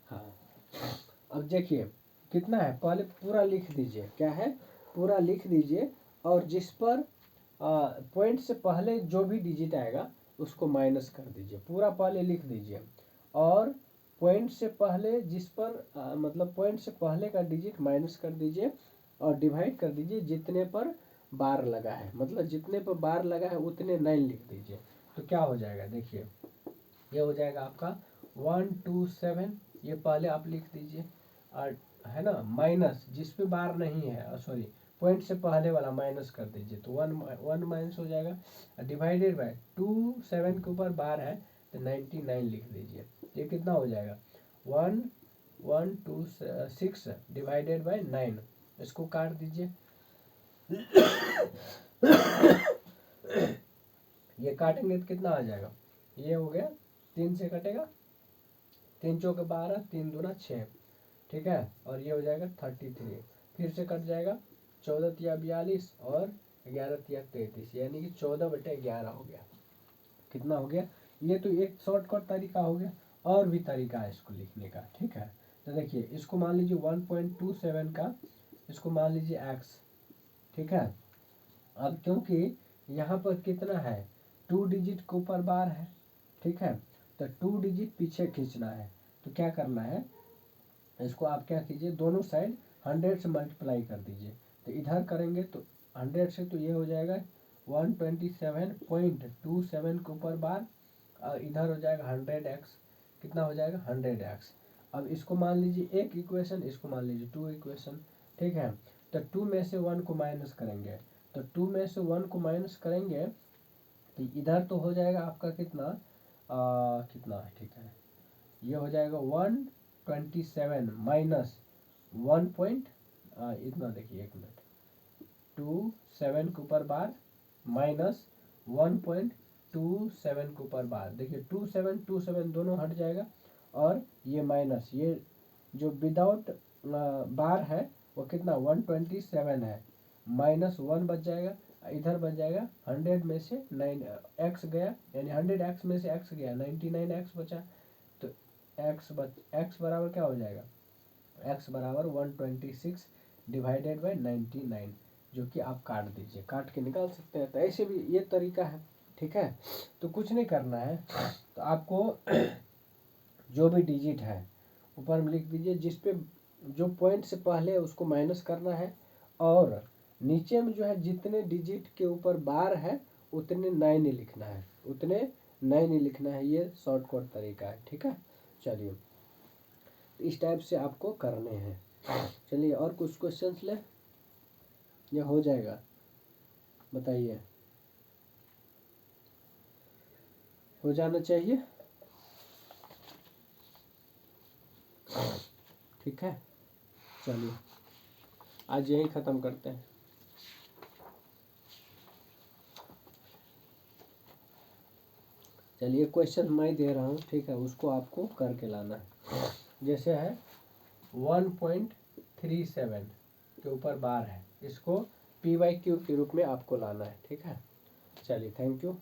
हाँ, अब देखिए कितना है, पहले पूरा लिख दीजिए, क्या है, पूरा लिख दीजिए, और जिस पर पॉइंट से पहले जो भी डिजिट आएगा उसको माइनस कर दीजिए, पूरा पहले लिख दीजिए। और पॉइंट से पहले जिस पर मतलब पॉइंट से पहले का डिजिट माइनस कर दीजिए और डिवाइड कर दीजिए जितने पर बार लगा है, मतलब जितने पर बार लगा है उतने 9 लिख दीजिए। तो क्या हो जाएगा, देखिए ये हो जाएगा आपका 127, ये पहले आप लिख दीजिए, और है ना माइनस जिस पे बार नहीं है, सॉरी पॉइंट से पहले वाला माइनस कर दीजिए, तो 1 माइनस हो जाएगा, डिवाइडेड बाय 27 के ऊपर बार है तो 99 लिख दीजिए। ये कितना हो जाएगा 1126 डिवाइडेड बाय 9, इसको काट दीजिए ये काटेंगे तो कितना आ जाएगा, ये हो गया 3 से कटेगा, 3 चौके 12, 3 दूना 6, ठीक है, और ये हो जाएगा 33, फिर से कट जाएगा 14 तिया 42 और 11 तिया 33, यानी कि 14/11 हो गया। कितना हो गया, ये तो एक शॉर्टकट तरीका हो गया, और भी तरीका है इसको लिखने का, ठीक है। तो देखिए इसको मान लीजिए 1.27 का, इसको मान लीजिए x, ठीक है। अब क्योंकि यहाँ पर कितना है, 2 डिजिट के ऊपर बार है, ठीक है, तो 2 डिजिट पीछे खींचना है, तो क्या करना है, इसको आप क्या कीजिए, दोनों साइड 100 से मल्टीप्लाई कर दीजिए। तो इधर करेंगे तो 100 से, तो ये हो जाएगा 127.27 के ऊपर बार, और इधर हो जाएगा 100x, कितना हो जाएगा 100x। अब इसको मान लीजिए एक इक्वेशन, इसको मान लीजिए 2 इक्वेशन, ठीक है। तो 2 में से 1 को माइनस करेंगे, तो 2 में से 1 को माइनस करेंगे तो इधर तो हो जाएगा आपका कितना, कितना, ठीक है, ये हो जाएगा 127 माइनस 1 पॉइंट, इतना देखिए 1 मिनट, 27 के ऊपर बार माइनस 1.27 के ऊपर बार, देखिए 27 दोनों हट जाएगा, और ये माइनस, ये जो विदाउट बार है वो कितना 127 है, माइनस 1 बच जाएगा, इधर बच जाएगा 100 में से 9 x गया, यानी 100x में से x गया, 99x बचा, तो x बराबर क्या हो जाएगा, x बराबर 126 डिवाइडेड बाई 99, जो कि आप काट दीजिए, काट के निकाल सकते हैं। तो ऐसे भी ये तरीका है, ठीक है। तो कुछ नहीं करना है, तो आपको जो भी डिजिट है ऊपर में लिख दीजिए, जिस पे जो पॉइंट से पहले है उसको माइनस करना है, और नीचे में जो है जितने डिजिट के ऊपर बार है उतने 9 लिखना है, उतने 9 लिखना है, ये शॉर्टकट तरीका है, ठीक है। चलिए इस टाइप से आपको करने हैं। चलिए और कुछ क्वेश्चंस ले, ये हो जाएगा, बताइए, हो जाना चाहिए, ठीक है। चलिए आज यही ख़त्म करते हैं। चलिए क्वेश्चन मैं दे रहा हूँ, ठीक है, उसको आपको करके लाना है। जैसे है 1.37 के ऊपर बार है, इसको PYQ के रूप में आपको लाना है, ठीक है। चलिए थैंक यू।